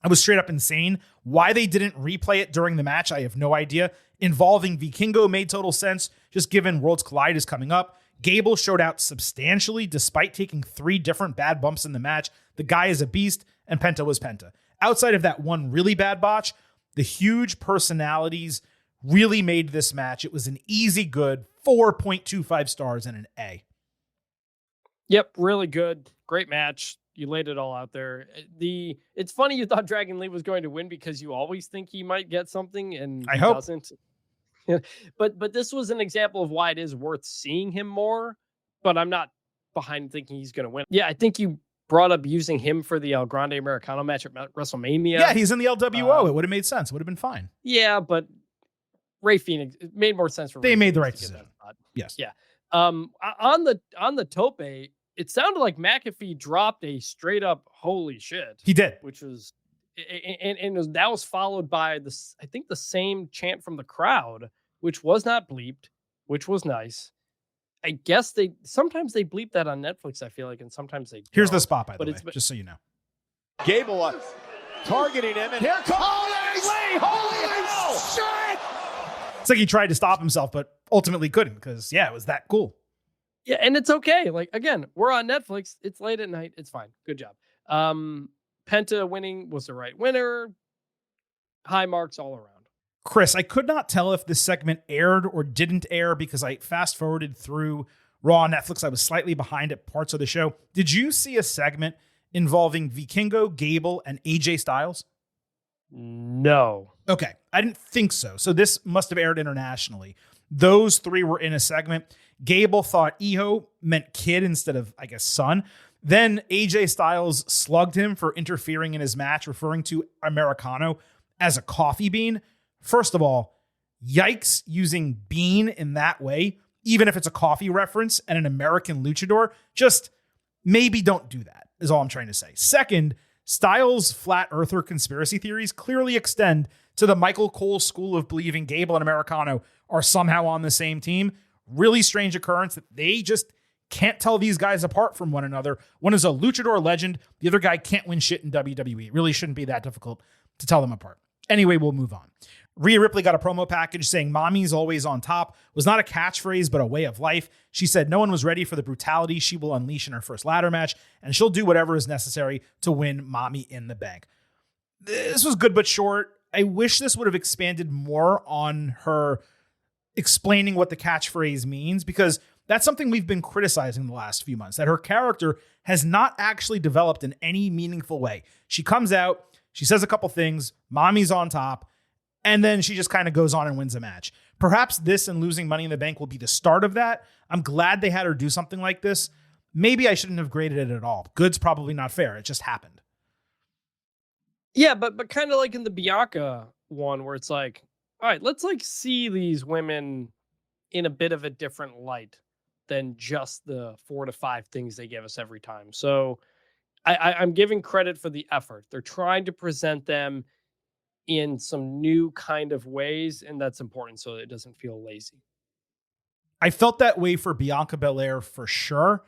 I was straight up insane. Why they didn't replay it during the match, I have no idea. Involving Vikingo made total sense, just given Worlds Collide is coming up. Gable showed out substantially despite taking 3 different bad bumps in the match. The guy is a beast, and Penta was Penta. Outside of that one really bad botch, the huge personalities really made this match. It was an easy good 4.25 stars and an A. Yep, really good. Great match. You laid it all out there. It's funny you thought Dragon Lee was going to win, because you always think he might get something, and he doesn't. But this was an example of why it is worth seeing him more, but I'm not behind thinking he's going to win. Yeah, I think you brought up using him for the El Grande Americano match at WrestleMania. Yeah, he's in the LWO. It would have made sense. It would have been fine. Yeah, but Ray Phoenix, it made more sense for They Ray made the Phoenix right to get decision. that spot. Yes. Yeah. On the tope, it sounded like McAfee dropped a straight up holy shit. He did. Which was, and that was followed by this, I think the same chant from the crowd, which was not bleeped, which was nice. I guess sometimes they bleep that on Netflix, I feel like, and sometimes they don't. Here's the spot, by the way, it's just so you know. Gable targeting him, and here comes holy shit! It's like he tried to stop himself, but ultimately couldn't because, yeah, it was that cool. Yeah, and it's okay. Like, again, we're on Netflix. It's late at night. It's fine. Good job. Penta winning was the right winner. High marks all around. Chris, I could not tell if this segment aired or didn't air because I fast forwarded through Raw on Netflix. I was slightly behind at parts of the show. Did you see a segment involving Vikingo, Gable, and AJ Styles? No. Okay, I didn't think so. So this must have aired internationally. Those three were in a segment. Gable thought Iho meant kid instead of, I guess, son. Then AJ Styles slugged him for interfering in his match, referring to Americano as a coffee bean. First of all, yikes using bean in that way, even if it's a coffee reference and an American luchador. Just maybe don't do that, is all I'm trying to say. Second, Styles' flat earther conspiracy theories clearly extend to the Michael Cole school of believing Gable and Americano are somehow on the same team. Really strange occurrence that they just can't tell these guys apart from one another. One is a luchador legend. The other guy can't win shit in WWE. It really shouldn't be that difficult to tell them apart. Anyway, we'll move on. Rhea Ripley got a promo package saying mommy's always on top was not a catchphrase, but a way of life. She said no one was ready for the brutality she will unleash in her first ladder match, and she'll do whatever is necessary to win Mommy in the Bank. This was good but short. I wish this would have expanded more on her explaining what the catchphrase means, because that's something we've been criticizing the last few months, that her character has not actually developed in any meaningful way. She comes out, she says a couple things, mommy's on top, and then she just kind of goes on and wins a match. Perhaps this and losing Money in the Bank will be the start of that. I'm glad they had her do something like this. Maybe I shouldn't have graded it at all. Good's probably not fair. It just happened. Yeah, but kind of like in the Bianca one where it's like, all right, let's like see these women in a bit of a different light than just the 4 to 5 things they give us every time. So I'm giving credit for the effort. They're trying to present them in some new kind of ways, and that's important so it doesn't feel lazy. I felt that way for Bianca Belair for sure.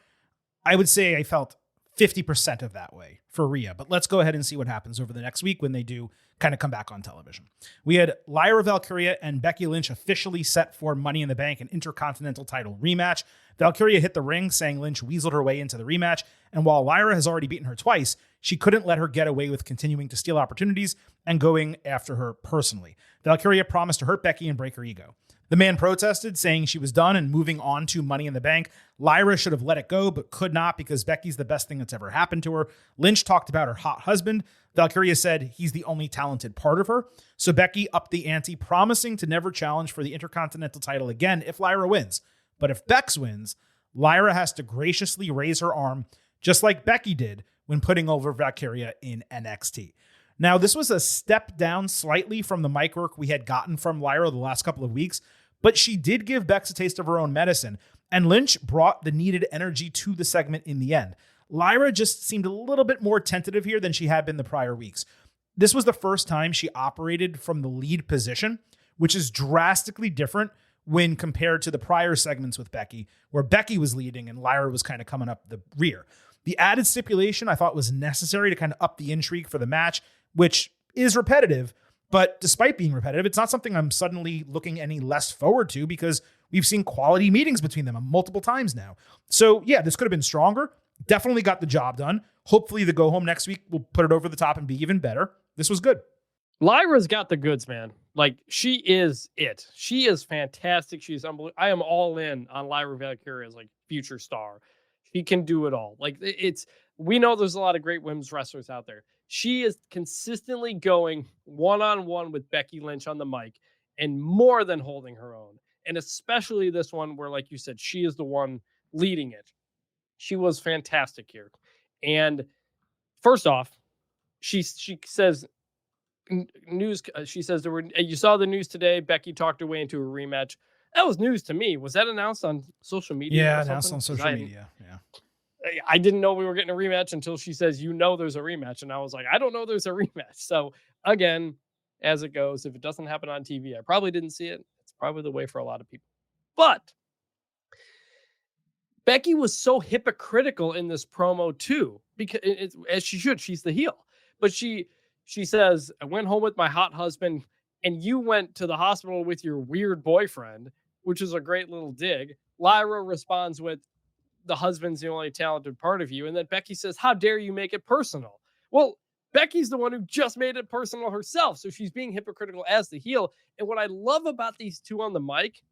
I would say I felt 50% of that way for Rhea, but let's go ahead and see what happens over the next week when they do kind of come back on television. We had Lyra Valkyria and Becky Lynch officially set for Money in the Bank, an Intercontinental title rematch. Valkyria hit the ring, saying Lynch weaseled her way into the rematch, and while Lyra has already beaten her twice, she couldn't let her get away with continuing to steal opportunities and going after her personally. Valkyria promised to hurt Becky and break her ego. The man protested, saying she was done and moving on to Money in the Bank. Lyra should have let it go, but could not because Becky's the best thing that's ever happened to her. Lynch talked about her hot husband. Valkyria said he's the only talented part of her. So Becky upped the ante, promising to never challenge for the Intercontinental title again if Lyra wins. But if Bex wins, Lyra has to graciously raise her arm, just like Becky did when putting over Valkyria in NXT. Now, this was a step down slightly from the mic work we had gotten from Lyra the last couple of weeks, but she did give Bex a taste of her own medicine, and Lynch brought the needed energy to the segment in the end. Lyra just seemed a little bit more tentative here than she had been the prior weeks. This was the first time she operated from the lead position, which is drastically different when compared to the prior segments with Becky, where Becky was leading and Lyra was kind of coming up the rear. The added stipulation I thought was necessary to kind of up the intrigue for the match, which is repetitive, but despite being repetitive, it's not something I'm suddenly looking any less forward to because we've seen quality meetings between them multiple times now. So yeah, this could have been stronger. Definitely got the job done. Hopefully the go home next week will put it over the top and be even better. This was good. Lyra's got the goods, man. Like, she is it. She is fantastic. She's unbelievable. I am all in on Lyra Valkyria as like future star. She can do it all. Like, we know there's a lot of great women's wrestlers out there. She is consistently going one-on-one with Becky Lynch on the mic and more than holding her own. And especially this one where, like you said, she is the one leading it. She was fantastic here. And first off, she says news. She says you saw the news today. Becky talked her way into a rematch. That was news to me. Was that announced on social media? Yeah, announced on social media. Yeah. I didn't know we were getting a rematch until she says, there's a rematch. And I was like, I don't know there's a rematch. So again, as it goes, if it doesn't happen on TV, I probably didn't see it. It's probably the way for a lot of people. But Becky was so hypocritical in this promo too, because as she should, she's the heel. But she says, I went home with my hot husband and you went to the hospital with your weird boyfriend, which is a great little dig. Lyra responds with, the husband's the only talented part of you. And then Becky says, how dare you make it personal? Well, Becky's the one who just made it personal herself. So she's being hypocritical as the heel. And what I love about these two on the mic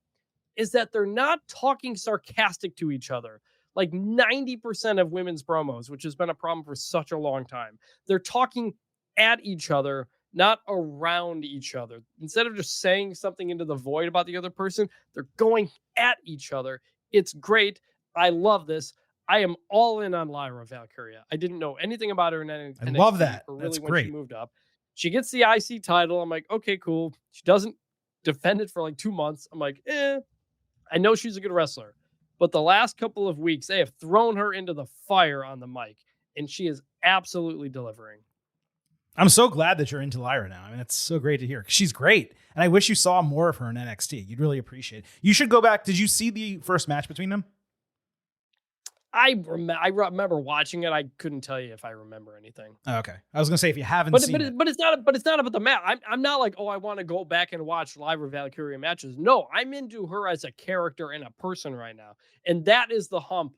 is that they're not talking sarcastic to each other. Like 90% of women's promos, which has been a problem for such a long time, they're talking at each other, not around each other. Instead of just saying something into the void about the other person, they're going at each other. It's great. I love this. I am all in on Lyra Valkyria. I didn't know anything about her in NXT. I love that. Or really That's when great. she moved up. She gets the IC title. I'm like, okay, cool. She doesn't defend it for like 2 months. I'm like, I know she's a good wrestler. But the last couple of weeks, they have thrown her into the fire on the mic. And she is absolutely delivering. I'm so glad that you're into Lyra now. I mean, it's so great to hear. She's great. And I wish you saw more of her in NXT. You'd really appreciate it. You should go back. Did you see the first match between them? I remember watching it. I couldn't tell you if I remember anything. Okay. I was going to say, if you haven't seen it. But it's not about the match. I'm not like, I want to go back and watch Lyra Valkyria matches. No, I'm into her as a character and a person right now. And that is the hump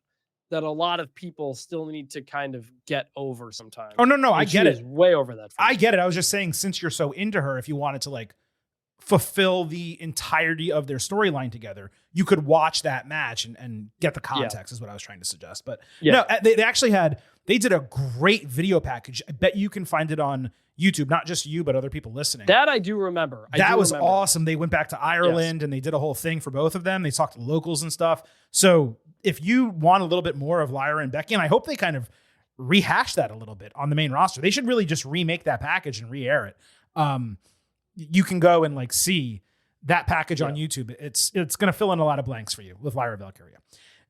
that a lot of people still need to kind of get over sometimes. Oh, no, I get it. Way over that. I get it. I was just saying, since you're so into her, if you wanted to like fulfill the entirety of their storyline together, you could watch that match and get the context is what I was trying to suggest. But no, they actually they did a great video package. I bet you can find it on YouTube, not just you, but other people listening. That I do remember. That was awesome. They went back to Ireland and they did a whole thing for both of them. They talked to locals and stuff. So if you want a little bit more of Lyra and Becky, and I hope they kind of rehash that a little bit on the main roster, they should really just remake that package and re-air it. You can go and like see that package on YouTube. It's going to fill in a lot of blanks for you with Lyra Valkyria.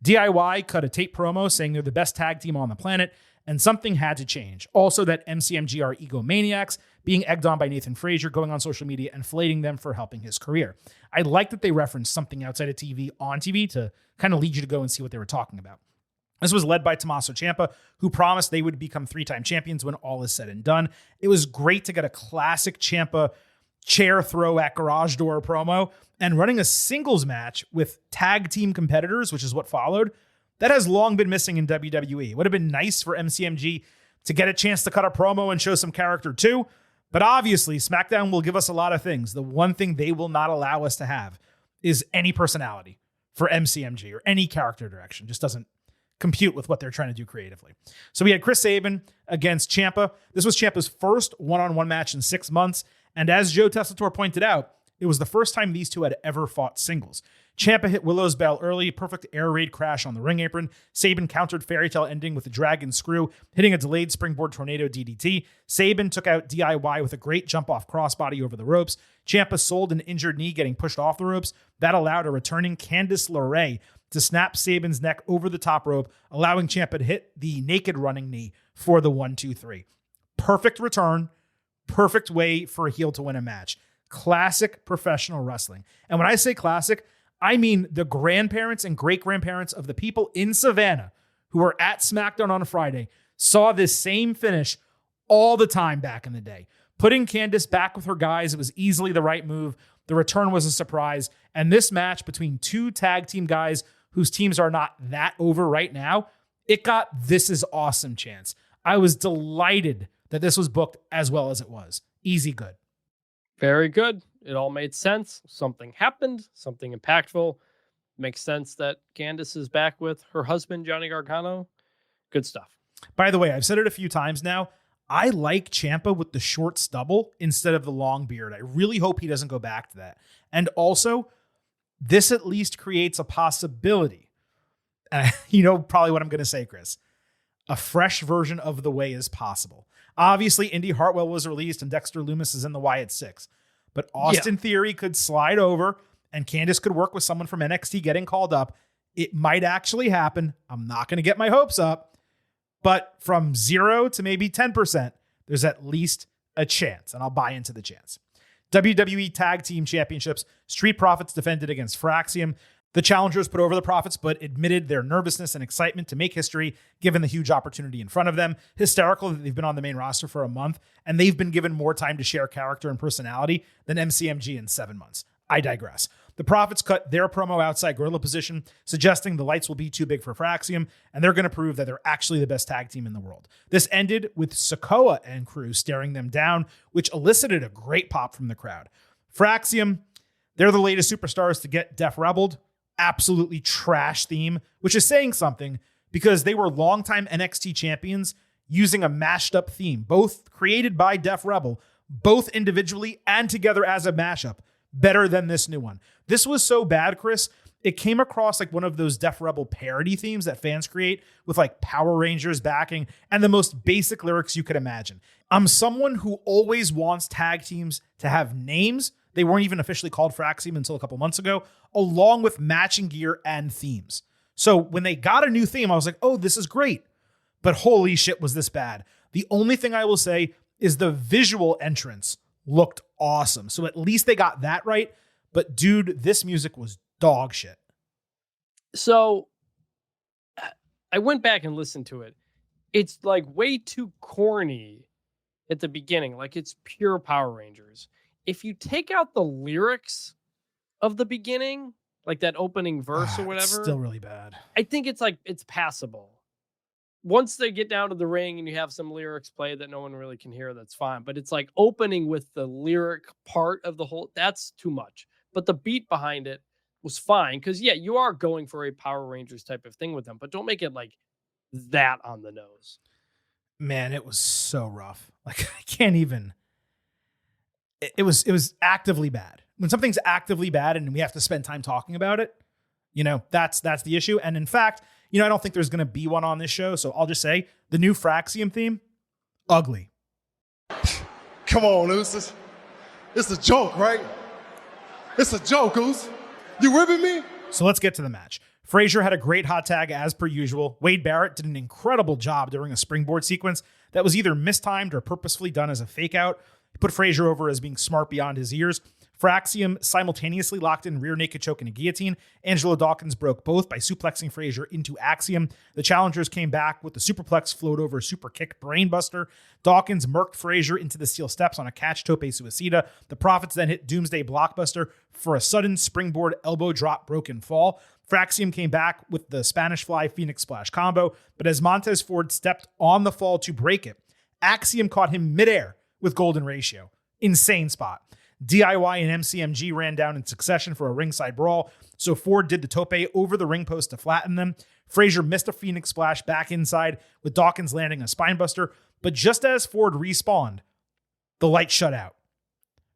DIY cut a tape promo saying they're the best tag team on the planet, and something had to change. Also, that MCMG are egomaniacs, being egged on by Nathan Frazier, going on social media and flating them for helping his career. I like that they referenced something outside of TV on TV to kind of lead you to go and see what they were talking about. This was led by Tommaso Ciampa, who promised they would become 3-time champions when all is said and done. It was great to get a classic Ciampa chair throw at garage door promo and running a singles match with tag team competitors, which is what followed. That has long been missing in WWE. It would have been nice for MCMG to get a chance to cut a promo and show some character too. But obviously, SmackDown will give us a lot of things. The one thing they will not allow us to have is any personality for MCMG or any character direction. Just doesn't compute with what they're trying to do creatively. So we had Chris Sabin against Ciampa. This was Ciampa's first one-on-one match in 6 months. And as Joe Tessitore pointed out, it was the first time these two had ever fought singles. Ciampa hit Willow's bell early, perfect air raid crash on the ring apron. Sabin countered Fairy Tale ending with a dragon screw, hitting a delayed springboard tornado DDT. Sabin took out DIY with a great jump-off crossbody over the ropes. Ciampa sold an injured knee getting pushed off the ropes. That allowed a returning Candice LeRae to snap Sabin's neck over the top rope, allowing Ciampa to hit the naked running knee for the 1-2-3. Perfect return. Perfect way for a heel to win a match. Classic professional wrestling. And when I say classic, I mean the grandparents and great-grandparents of the people in Savannah who were at SmackDown on a Friday saw this same finish all the time back in the day. Putting Candice back with her guys, it was easily the right move. The return was a surprise. And this match between two tag team guys whose teams are not that over right now, it got "this is awesome" chance. I was delighted that this was booked as well as it was. Easy good. Very good. It all made sense. Something happened, something impactful. Makes sense that Candice is back with her husband, Johnny Gargano. Good stuff. By the way, I've said it a few times now. I like Ciampa with the short stubble instead of the long beard. I really hope he doesn't go back to that. And also, this at least creates a possibility. You know probably what I'm going to say, Chris. A fresh version of The Way is possible. Obviously, Indy Hartwell was released and Dexter Lumis is in the Wyatt Sicks. But Austin Theory could slide over and Candice could work with someone from NXT getting called up. It might actually happen. I'm not going to get my hopes up. But from 0 to maybe 10%, there's at least a chance, and I'll buy into the chance. WWE Tag Team Championships, Street Profits defended against Fraxium. The challengers put over the Profits, but admitted their nervousness and excitement to make history, given the huge opportunity in front of them. Hysterical that they've been on the main roster for a month, and they've been given more time to share character and personality than MCMG in 7 months. I digress. The Profits cut their promo outside gorilla position, suggesting the lights will be too big for Fraxium, and they're going to prove that they're actually the best tag team in the world. This ended with Sokoa and crew staring them down, which elicited a great pop from the crowd. Fraxium, they're the latest superstars to get Def Rebelled. Absolutely trash theme, which is saying something because they were longtime NXT champions using a mashed up theme, both created by Def Rebel, both individually and together as a mashup. Better than this new one. This was so bad, Chris. It came across like one of those Def Rebel parody themes that fans create with like Power Rangers backing and the most basic lyrics you could imagine. I'm someone who always wants tag teams to have names. They weren't even officially called Fraxium until a couple months ago, along with matching gear and themes. So when they got a new theme, I was like, oh, this is great. But holy shit, was this bad. The only thing I will say is the visual entrance looked awesome. So at least they got that right. But dude, this music was dog shit. So I went back and listened to it. It's like way too corny at the beginning. Like it's pure Power Rangers. If you take out the lyrics of the beginning, like that opening verse or whatever, it's still really bad. I think it's passable. Once they get down to the ring and you have some lyrics play that no one really can hear, that's fine. But it's like opening with the lyric part of the whole, that's too much. But the beat behind it was fine. Because, yeah, you are going for a Power Rangers type of thing with them. But don't make it like that on the nose. Man, it was so rough. Like, I can't even. It was actively bad. When something's actively bad and we have to spend time talking about it, that's the issue. And in fact, I don't think there's going to be one on this show. So I'll just say the new Fraxium theme, ugly. Come on, Oos. It's a joke, right? It's a joke, Oos. You ribbing me? So let's get to the match. Frazier had a great hot tag as per usual. Wade Barrett did an incredible job during a springboard sequence that was either mistimed or purposefully done as a fake out. He put Frazier over as being smart beyond his years. Fraxium simultaneously locked in rear naked choke and a guillotine. Angelo Dawkins broke both by suplexing Frazier into Axiom. The challengers came back with the superplex float over super kick brainbuster. Dawkins murked Frazier into the steel steps on a catch tope suicida. The Profits then hit Doomsday Blockbuster for a sudden springboard elbow drop broken fall. Fraxium came back with the Spanish Fly Phoenix Splash combo, but as Montez Ford stepped on the fall to break it, Axiom caught him midair with Golden Ratio. Insane spot. DIY and MCMG ran down in succession for a ringside brawl, so Ford did the tope over the ring post to flatten them. Frazier missed a Phoenix Splash back inside with Dawkins landing a spinebuster, but just as Ford respawned, the lights shut out.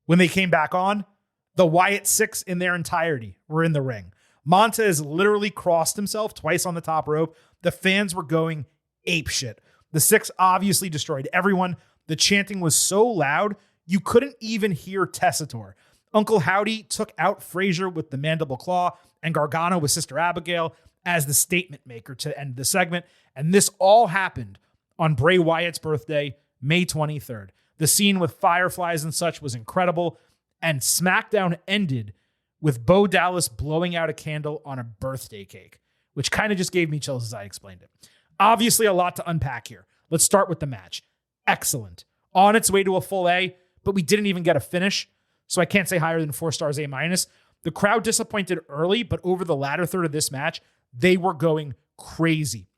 When they came back on, the Wyatt Sicks in their entirety were in the ring. Montez literally crossed himself twice on the top rope. The fans were going apeshit. The Sicks obviously destroyed everyone. The chanting was so loud, you couldn't even hear Tessitore. Uncle Howdy took out Frazier with the mandible claw and Gargano with Sister Abigail as the statement maker to end the segment. And this all happened on Bray Wyatt's birthday, May 23rd. The scene with fireflies and such was incredible. And SmackDown ended with Bo Dallas blowing out a candle on a birthday cake, which kind of just gave me chills as I explained it. Obviously, a lot to unpack here. Let's start with the match. Excellent. On its way to a full A, but we didn't even get a finish, so I can't say higher than 4 stars A-. The crowd disappointed early, but over the latter third of this match, they were going crazy.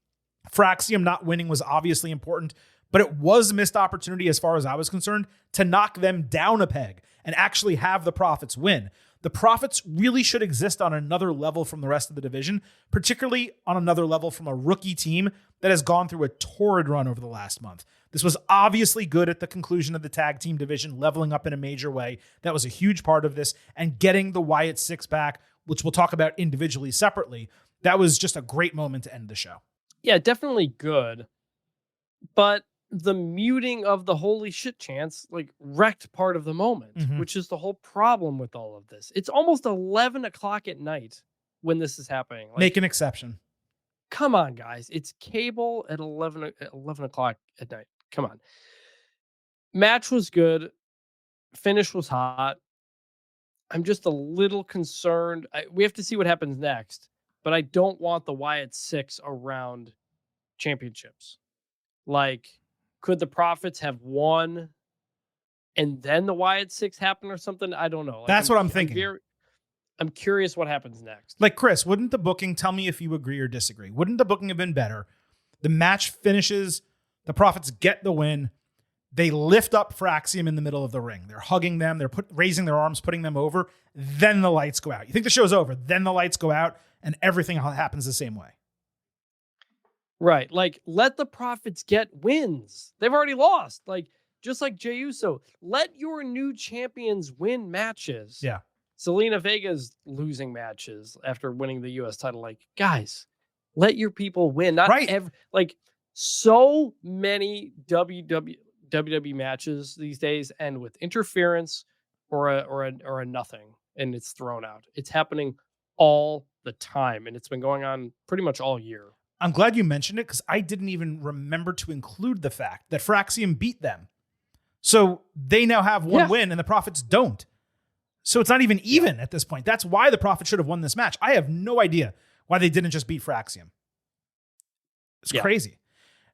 Fraxium not winning was obviously important, but it was a missed opportunity as far as I was concerned to knock them down a peg and actually have the Profits win. The Profits really should exist on another level from the rest of the division, particularly on another level from a rookie team that has gone through a torrid run over the last month. This was obviously good at the conclusion of the tag team division, leveling up in a major way. That was a huge part of this, and getting the Wyatt Sicks back, which we'll talk about individually separately. That was just a great moment to end the show. Yeah, definitely good. But the muting of the holy shit chants like wrecked part of the moment, which is the whole problem with all of this. It's almost 11 o'clock at night when this is happening. Like, make an exception. Come on, guys. It's cable at 11 o'clock at night. Come on. Match was good. Finish was hot. I'm just a little concerned. We have to see what happens next, but I don't want the Wyatt Sicks around championships. Like, could the Profits have won and then the Wyatt Sicks happen or something? I don't know. Like, That's what I'm thinking. I'm curious what happens next. Like, Chris, wouldn't the booking, tell me if you agree or disagree, wouldn't the booking have been better? The match finishes, the Profits get the win. They lift up Fraxium in the middle of the ring. They're hugging them. They're raising their arms, putting them over. Then the lights go out. You think the show's over. Then the lights go out and everything happens the same way. Right. Like, let the Profits get wins. They've already lost. Like, just like Jey Uso, let your new champions win matches. Yeah. Selena Vega's losing matches after winning the U.S. title. Like, guys, let your people win. Not right. Like, so many WWE matches these days end with interference or a nothing, and it's thrown out. It's happening all the time, and it's been going on pretty much all year. I'm glad you mentioned it because I didn't even remember to include the fact that Fraxium beat them. So they now have one win and the Profits don't. So it's not even at this point. That's why the Profits should have won this match. I have no idea why they didn't just beat Fraxium. It's crazy.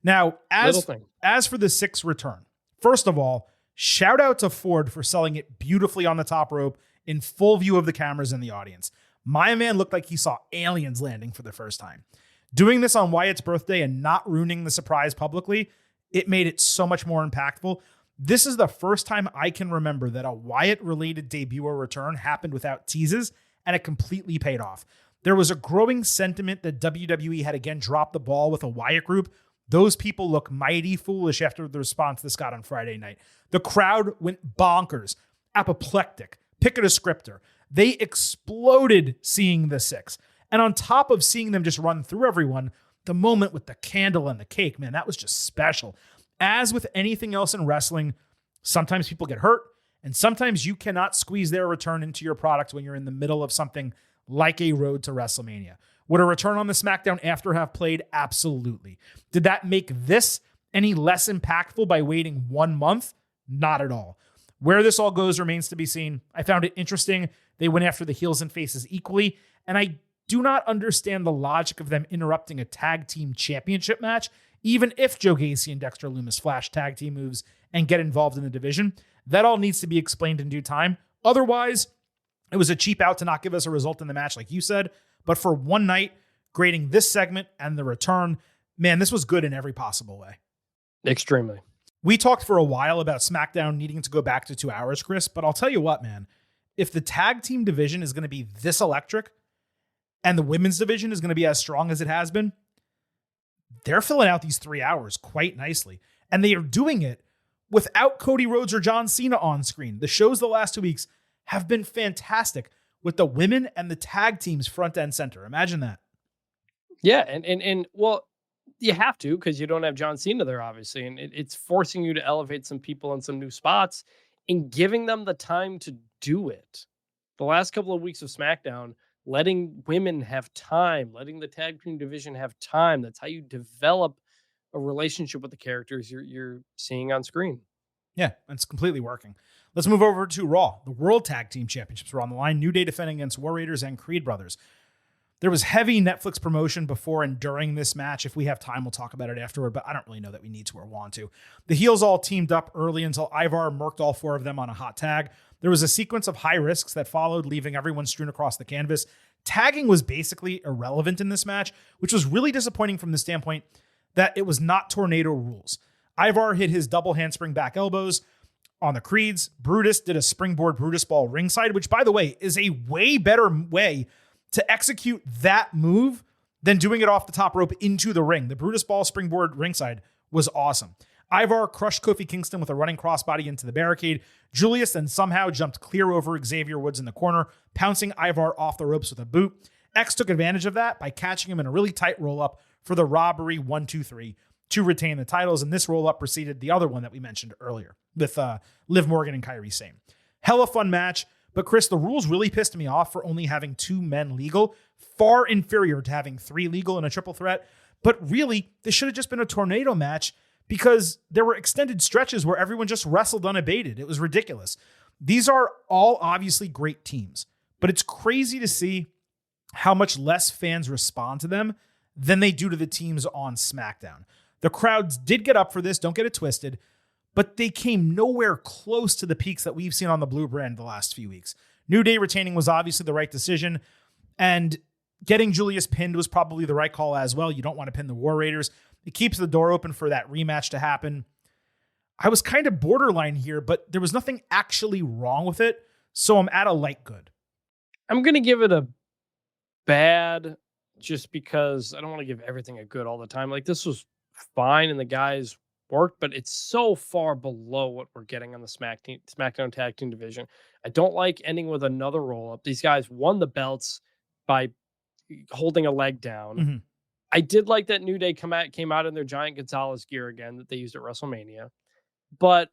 Now, as for the Sicks return, first of all, shout out to Ford for selling it beautifully on the top rope in full view of the cameras and the audience. My man looked like he saw aliens landing for the first time. Doing this on Wyatt's birthday and not ruining the surprise publicly, it made it so much more impactful. This is the first time I can remember that a Wyatt-related debut or return happened without teases, and it completely paid off. There was a growing sentiment that WWE had again dropped the ball with a Wyatt group. Those people look mighty foolish after the response this got on Friday night. The crowd went bonkers, apoplectic, pick a descriptor. They exploded seeing the Sicks. And on top of seeing them just run through everyone, the moment with the candle and the cake, man, that was just special. As with anything else in wrestling, sometimes people get hurt, and sometimes you cannot squeeze their return into your product when you're in the middle of something like a road to WrestleMania. Would a return on the SmackDown after have played? Absolutely. Did that make this any less impactful by waiting 1 month? Not at all. Where this all goes remains to be seen. I found it interesting. They went after the heels and faces equally, and I do not understand the logic of them interrupting a tag team championship match, even if Joe Gacy and Dexter Lumis flash tag team moves and get involved in the division. That all needs to be explained in due time. Otherwise, it was a cheap out to not give us a result in the match, like you said. But for one night, grading this segment and the return, man, this was good in every possible way. Extremely. We talked for a while about SmackDown needing to go back to 2 hours, Chris, but I'll tell you what, man. If the tag team division is going to be this electric and the women's division is going to be as strong as it has been, they're filling out these 3 hours quite nicely. And they are doing it without Cody Rhodes or John Cena on screen. The shows the last 2 weeks have been fantastic with the women and the tag teams front and center. Imagine that. Yeah. And well, you have to, because you don't have John Cena there, obviously. And it's forcing you to elevate some people in some new spots and giving them the time to do it. The last couple of weeks of SmackDown, letting women have time, letting the tag team division have time. That's how you develop a relationship with the characters you're seeing on screen. Yeah, it's completely working. Let's move over to Raw. The World Tag Team Championships were on the line. New Day defending against War Raiders and Creed Brothers. There was heavy Netflix promotion before and during this match. If we have time, we'll talk about it afterward, but I don't really know that we need to or want to. The heels all teamed up early until Ivar murked all 4 of them on a hot tag. There was a sequence of high risks that followed, leaving everyone strewn across the canvas. Tagging was basically irrelevant in this match, which was really disappointing from the standpoint that it was not tornado rules. Ivar hit his double handspring back elbows on the Creeds. Brutus did a springboard Brutus ball ringside, which, by the way, is a way better way to execute that move than doing it off the top rope into the ring. The Brutus ball springboard ringside was awesome. Ivar crushed Kofi Kingston with a running crossbody into the barricade. Julius then somehow jumped clear over Xavier Woods in the corner, pouncing Ivar off the ropes with a boot. X took advantage of that by catching him in a really tight roll-up for the robbery 1-2-3 to retain the titles, and this roll-up preceded the other one that we mentioned earlier with Liv Morgan and Kairi Sane. Hella fun match, But Chris, the rules really pissed me off for only having 2 men legal, far inferior to having 3 legal in a triple threat. But really, this should have just been a tornado match because there were extended stretches where everyone just wrestled unabated. It was ridiculous. These are all obviously great teams, but it's crazy to see how much less fans respond to them than they do to the teams on SmackDown. The crowds did get up for this, don't get it twisted, but they came nowhere close to the peaks that we've seen on the Blue brand the last few weeks. New Day retaining was obviously the right decision, and getting Julius pinned was probably the right call as well. You don't want to pin the War Raiders. It keeps the door open for that rematch to happen. I was kind of borderline here, but there was nothing actually wrong with it, so I'm at a light good. I'm going to give it a bad just because I don't want to give everything a good all the time. Like, this was fine and the guys worked, but it's so far below what we're getting on the SmackDown Tag Team division. I don't like ending with another roll-up. These guys won the belts by holding a leg down. Mm-hmm. I did like that New Day came out in their Giant Gonzalez gear again that they used at WrestleMania. But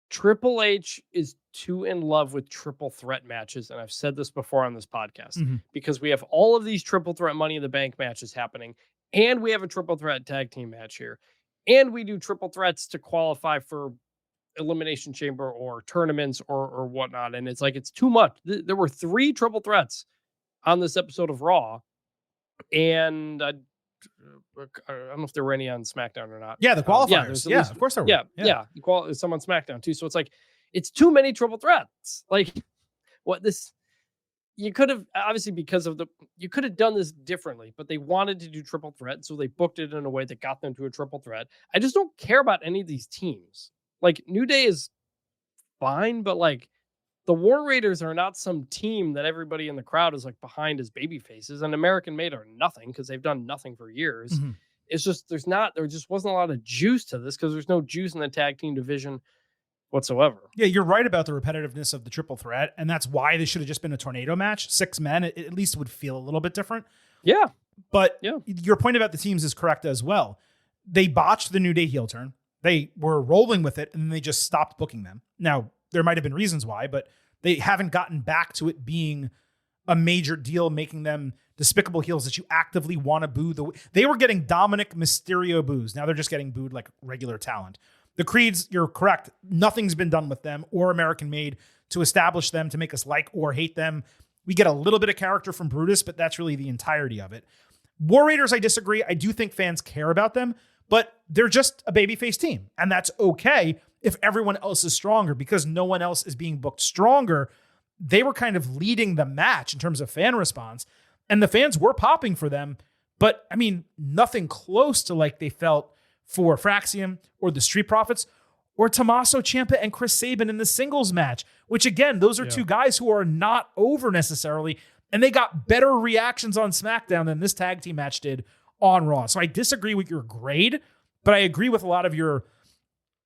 Triple H is too in love with triple threat matches. And I've said this before on this podcast, because we have all of these triple threat Money in the Bank matches happening. And we have a triple threat tag team match here. And we do triple threats to qualify for Elimination Chamber or tournaments or whatnot. And it's like, it's too much. There were 3 triple threats on this episode of Raw. And I don't know if there were any on SmackDown or not. Yeah, the qualifiers. Yeah, of course there were. Yeah. Some on SmackDown too. So it's like, it's too many triple threats. Like, you could have, obviously you could have done this differently, but they wanted to do triple threat. So they booked it in a way that got them to a triple threat. I just don't care about any of these teams. Like, New Day is fine, but like, the War Raiders are not some team that everybody in the crowd is like behind as baby faces, and American Made are nothing because they've done nothing for years. Mm-hmm. It's just, there just wasn't a lot of juice to this because there's no juice in the tag team division whatsoever. Yeah, you're right about the repetitiveness of the triple threat, and that's why they should have just been a tornado match. 6 men, it at least would feel a little bit different. Yeah. But your point about the teams is correct as well. They botched the New Day heel turn. They were rolling with it, and then they just stopped booking them. Now, there might have been reasons why, but they haven't gotten back to it being a major deal, making them despicable heels that you actively want to boo. They were getting Dominic Mysterio boos. Now they're just getting booed like regular talent. The Creeds, you're correct. Nothing's been done with them or American Made to establish them, to make us like or hate them. We get a little bit of character from Brutus, but that's really the entirety of it. War Raiders, I disagree. I do think fans care about them, but they're just a babyface team. And that's okay if everyone else is stronger, because no one else is being booked stronger. They were kind of leading the match in terms of fan response, and the fans were popping for them. But I mean, nothing close to like they felt for Fraxium or the Street Profits or Tommaso Ciampa and Chris Sabin in the singles match, which again, those are 2 guys who are not over necessarily. And they got better reactions on SmackDown than this tag team match did on Raw. So I disagree with your grade, but I agree with a lot of your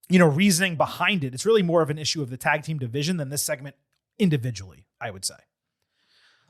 reasoning behind it. It's really more of an issue of the tag team division than this segment individually, I would say.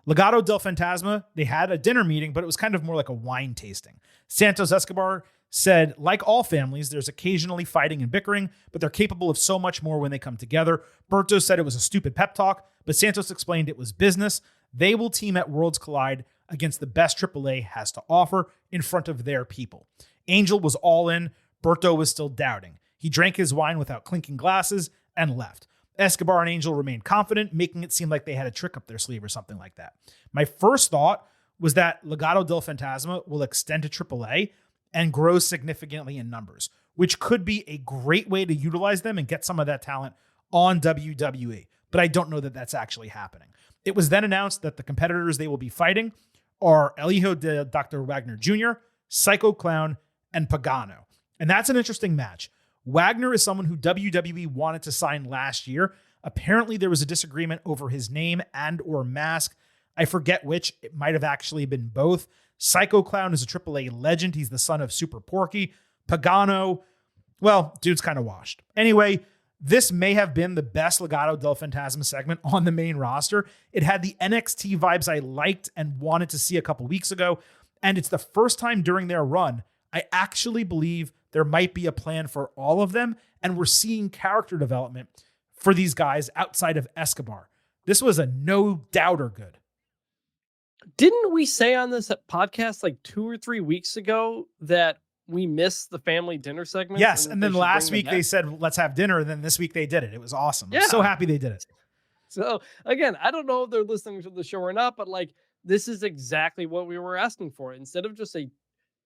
Legado del Fantasma, they had a dinner meeting, but it was kind of more like a wine tasting. Santos Escobar said, like all families, there's occasionally fighting and bickering, but they're capable of so much more when they come together. Berto said it was a stupid pep talk, but Santos explained it was business. They will team at Worlds Collide against the best AAA has to offer in front of their people. Angel was all in. Berto was still doubting. He drank his wine without clinking glasses and left. Escobar and Angel remained confident, making it seem like they had a trick up their sleeve or something like that. My first thought was that Legado del Fantasma will extend to AAA and grow significantly in numbers, which could be a great way to utilize them and get some of that talent on WWE. But I don't know that that's actually happening. It was then announced that the competitors they will be fighting are El Hijo de Dr. Wagner Jr., Psycho Clown, and Pagano. And that's an interesting match. Wagner is someone who WWE wanted to sign last year. Apparently there was a disagreement over his name and or mask. I forget which. It might have actually been both. Psycho Clown is a AAA legend. He's the son of Super Porky. Pagano, well, dude's kind of washed. Anyway, this may have been the best Legado del Fantasma segment on the main roster. It had the NXT vibes I liked and wanted to see a couple weeks ago. And it's the first time during their run I actually believe there might be a plan for all of them. And we're seeing character development for these guys outside of Escobar. This was a no doubter good. Didn't we say on this podcast like 2 or 3 weeks ago that we missed the family dinner segment? Yes, and then last week they said, let's have dinner, and then this week they did it. It was awesome. I'm so happy they did it. So, again, I don't know if they're listening to the show or not, but like, this is exactly what we were asking for. Instead of just a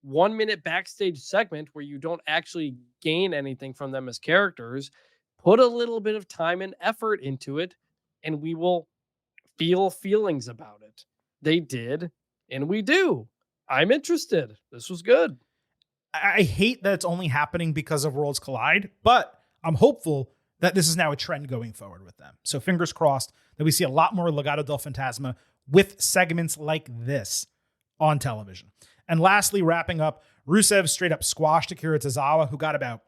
1-minute backstage segment where you don't actually gain anything from them as characters, put a little bit of time and effort into it, and we will feel feelings about it. They did, and we do. I'm interested. This was good. I hate that it's only happening because of Worlds Collide, but I'm hopeful that this is now a trend going forward with them. So fingers crossed that we see a lot more Legado del Fantasma with segments like this on television. And lastly, wrapping up, Rusev straight up squashed Akira Tozawa, who got about,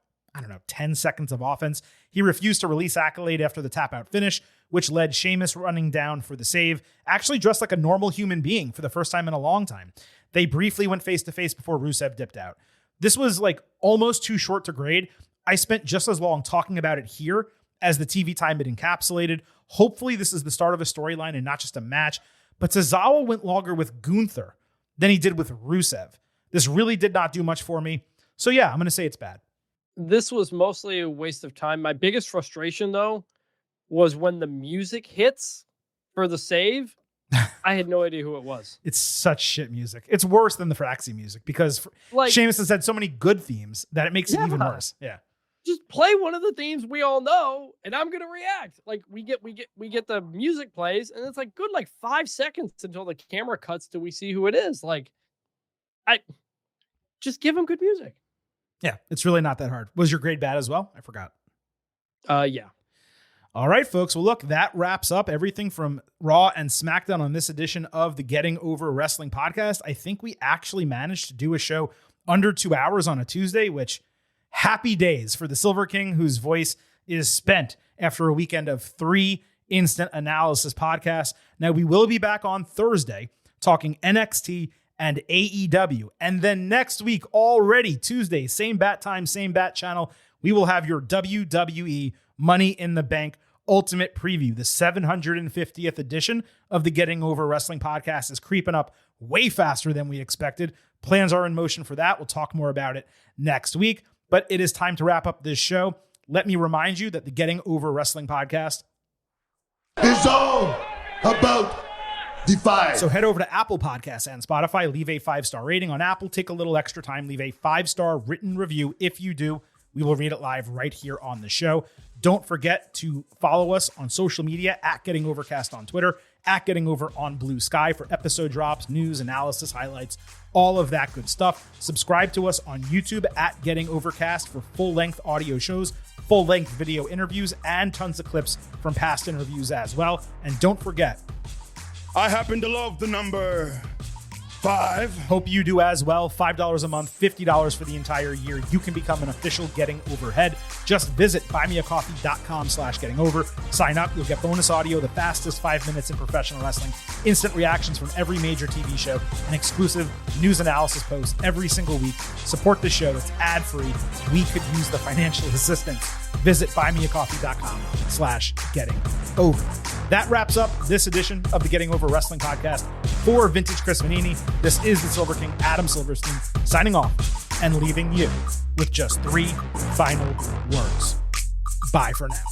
10 seconds of offense. He refused to release Accolade after the tap out finish, which led Sheamus running down for the save, actually dressed like a normal human being for the first time in a long time. They briefly went face to face before Rusev dipped out. This was like almost too short to grade. I spent just as long talking about it here as the TV time it encapsulated. Hopefully this is the start of a storyline and not just a match. But Tozawa went longer with Gunther than he did with Rusev. This really did not do much for me. So yeah, I'm going to say it's bad. This was mostly a waste of time. My biggest frustration, though, was when the music hits for the save. I had no idea who it was. It's such shit music. It's worse than the Fraxi music because Sheamus has had so many good themes that it makes it even worse. Yeah. Just play one of the themes we all know, and I'm gonna react. Like we get the music plays, and it's like good 5 seconds until the camera cuts till we see who it is. Like, I just give him good music. Yeah, it's really not that hard. Was your grade bad as well? I forgot. Yeah. All right, folks. Well, look, that wraps up everything from Raw and SmackDown on this edition of the Getting Over Wrestling podcast. I think we actually managed to do a show under 2 hours on a Tuesday, which happy days for the Silver King, whose voice is spent after a weekend of 3 instant analysis podcasts. Now, we will be back on Thursday talking NXT and AEW. And then next week, already Tuesday, same bat time, same bat channel, we will have your WWE Money in the Bank Ultimate Preview. The 750th edition of the Getting Over Wrestling podcast is creeping up way faster than we expected. Plans are in motion for that. We'll talk more about it next week. But it is time to wrap up this show. Let me remind you that the Getting Over Wrestling podcast is all about Defy. So head over to Apple Podcasts and Spotify, leave a 5-star rating on Apple, take a little extra time, leave a 5-star written review. If you do, we will read it live right here on the show. Don't forget to follow us on social media at Getting Overcast on Twitter, at Getting Over on Blue Sky for episode drops, news, analysis, highlights, all of that good stuff. Subscribe to us on YouTube at Getting Overcast for full-length audio shows, full-length video interviews, and tons of clips from past interviews as well. And don't forget, I happen to love the number 5. Hope you do as well. $5 a month, $50 for the entire year. You can become an official Getting Overhead. Just visit buymeacoffee.com/gettingover. Sign up. You'll get bonus audio, the fastest 5 minutes in professional wrestling, instant reactions from every major TV show, and exclusive news analysis posts every single week. Support the show. It's ad-free. We could use the financial assistance. Visit buymeacoffee.com/gettingover. That wraps up this edition of the Getting Over Wrestling podcast. For Vintage Chris Manini, this is the Silver King, Adam Silverstein, signing off and leaving you with just 3 final words. Bye for now.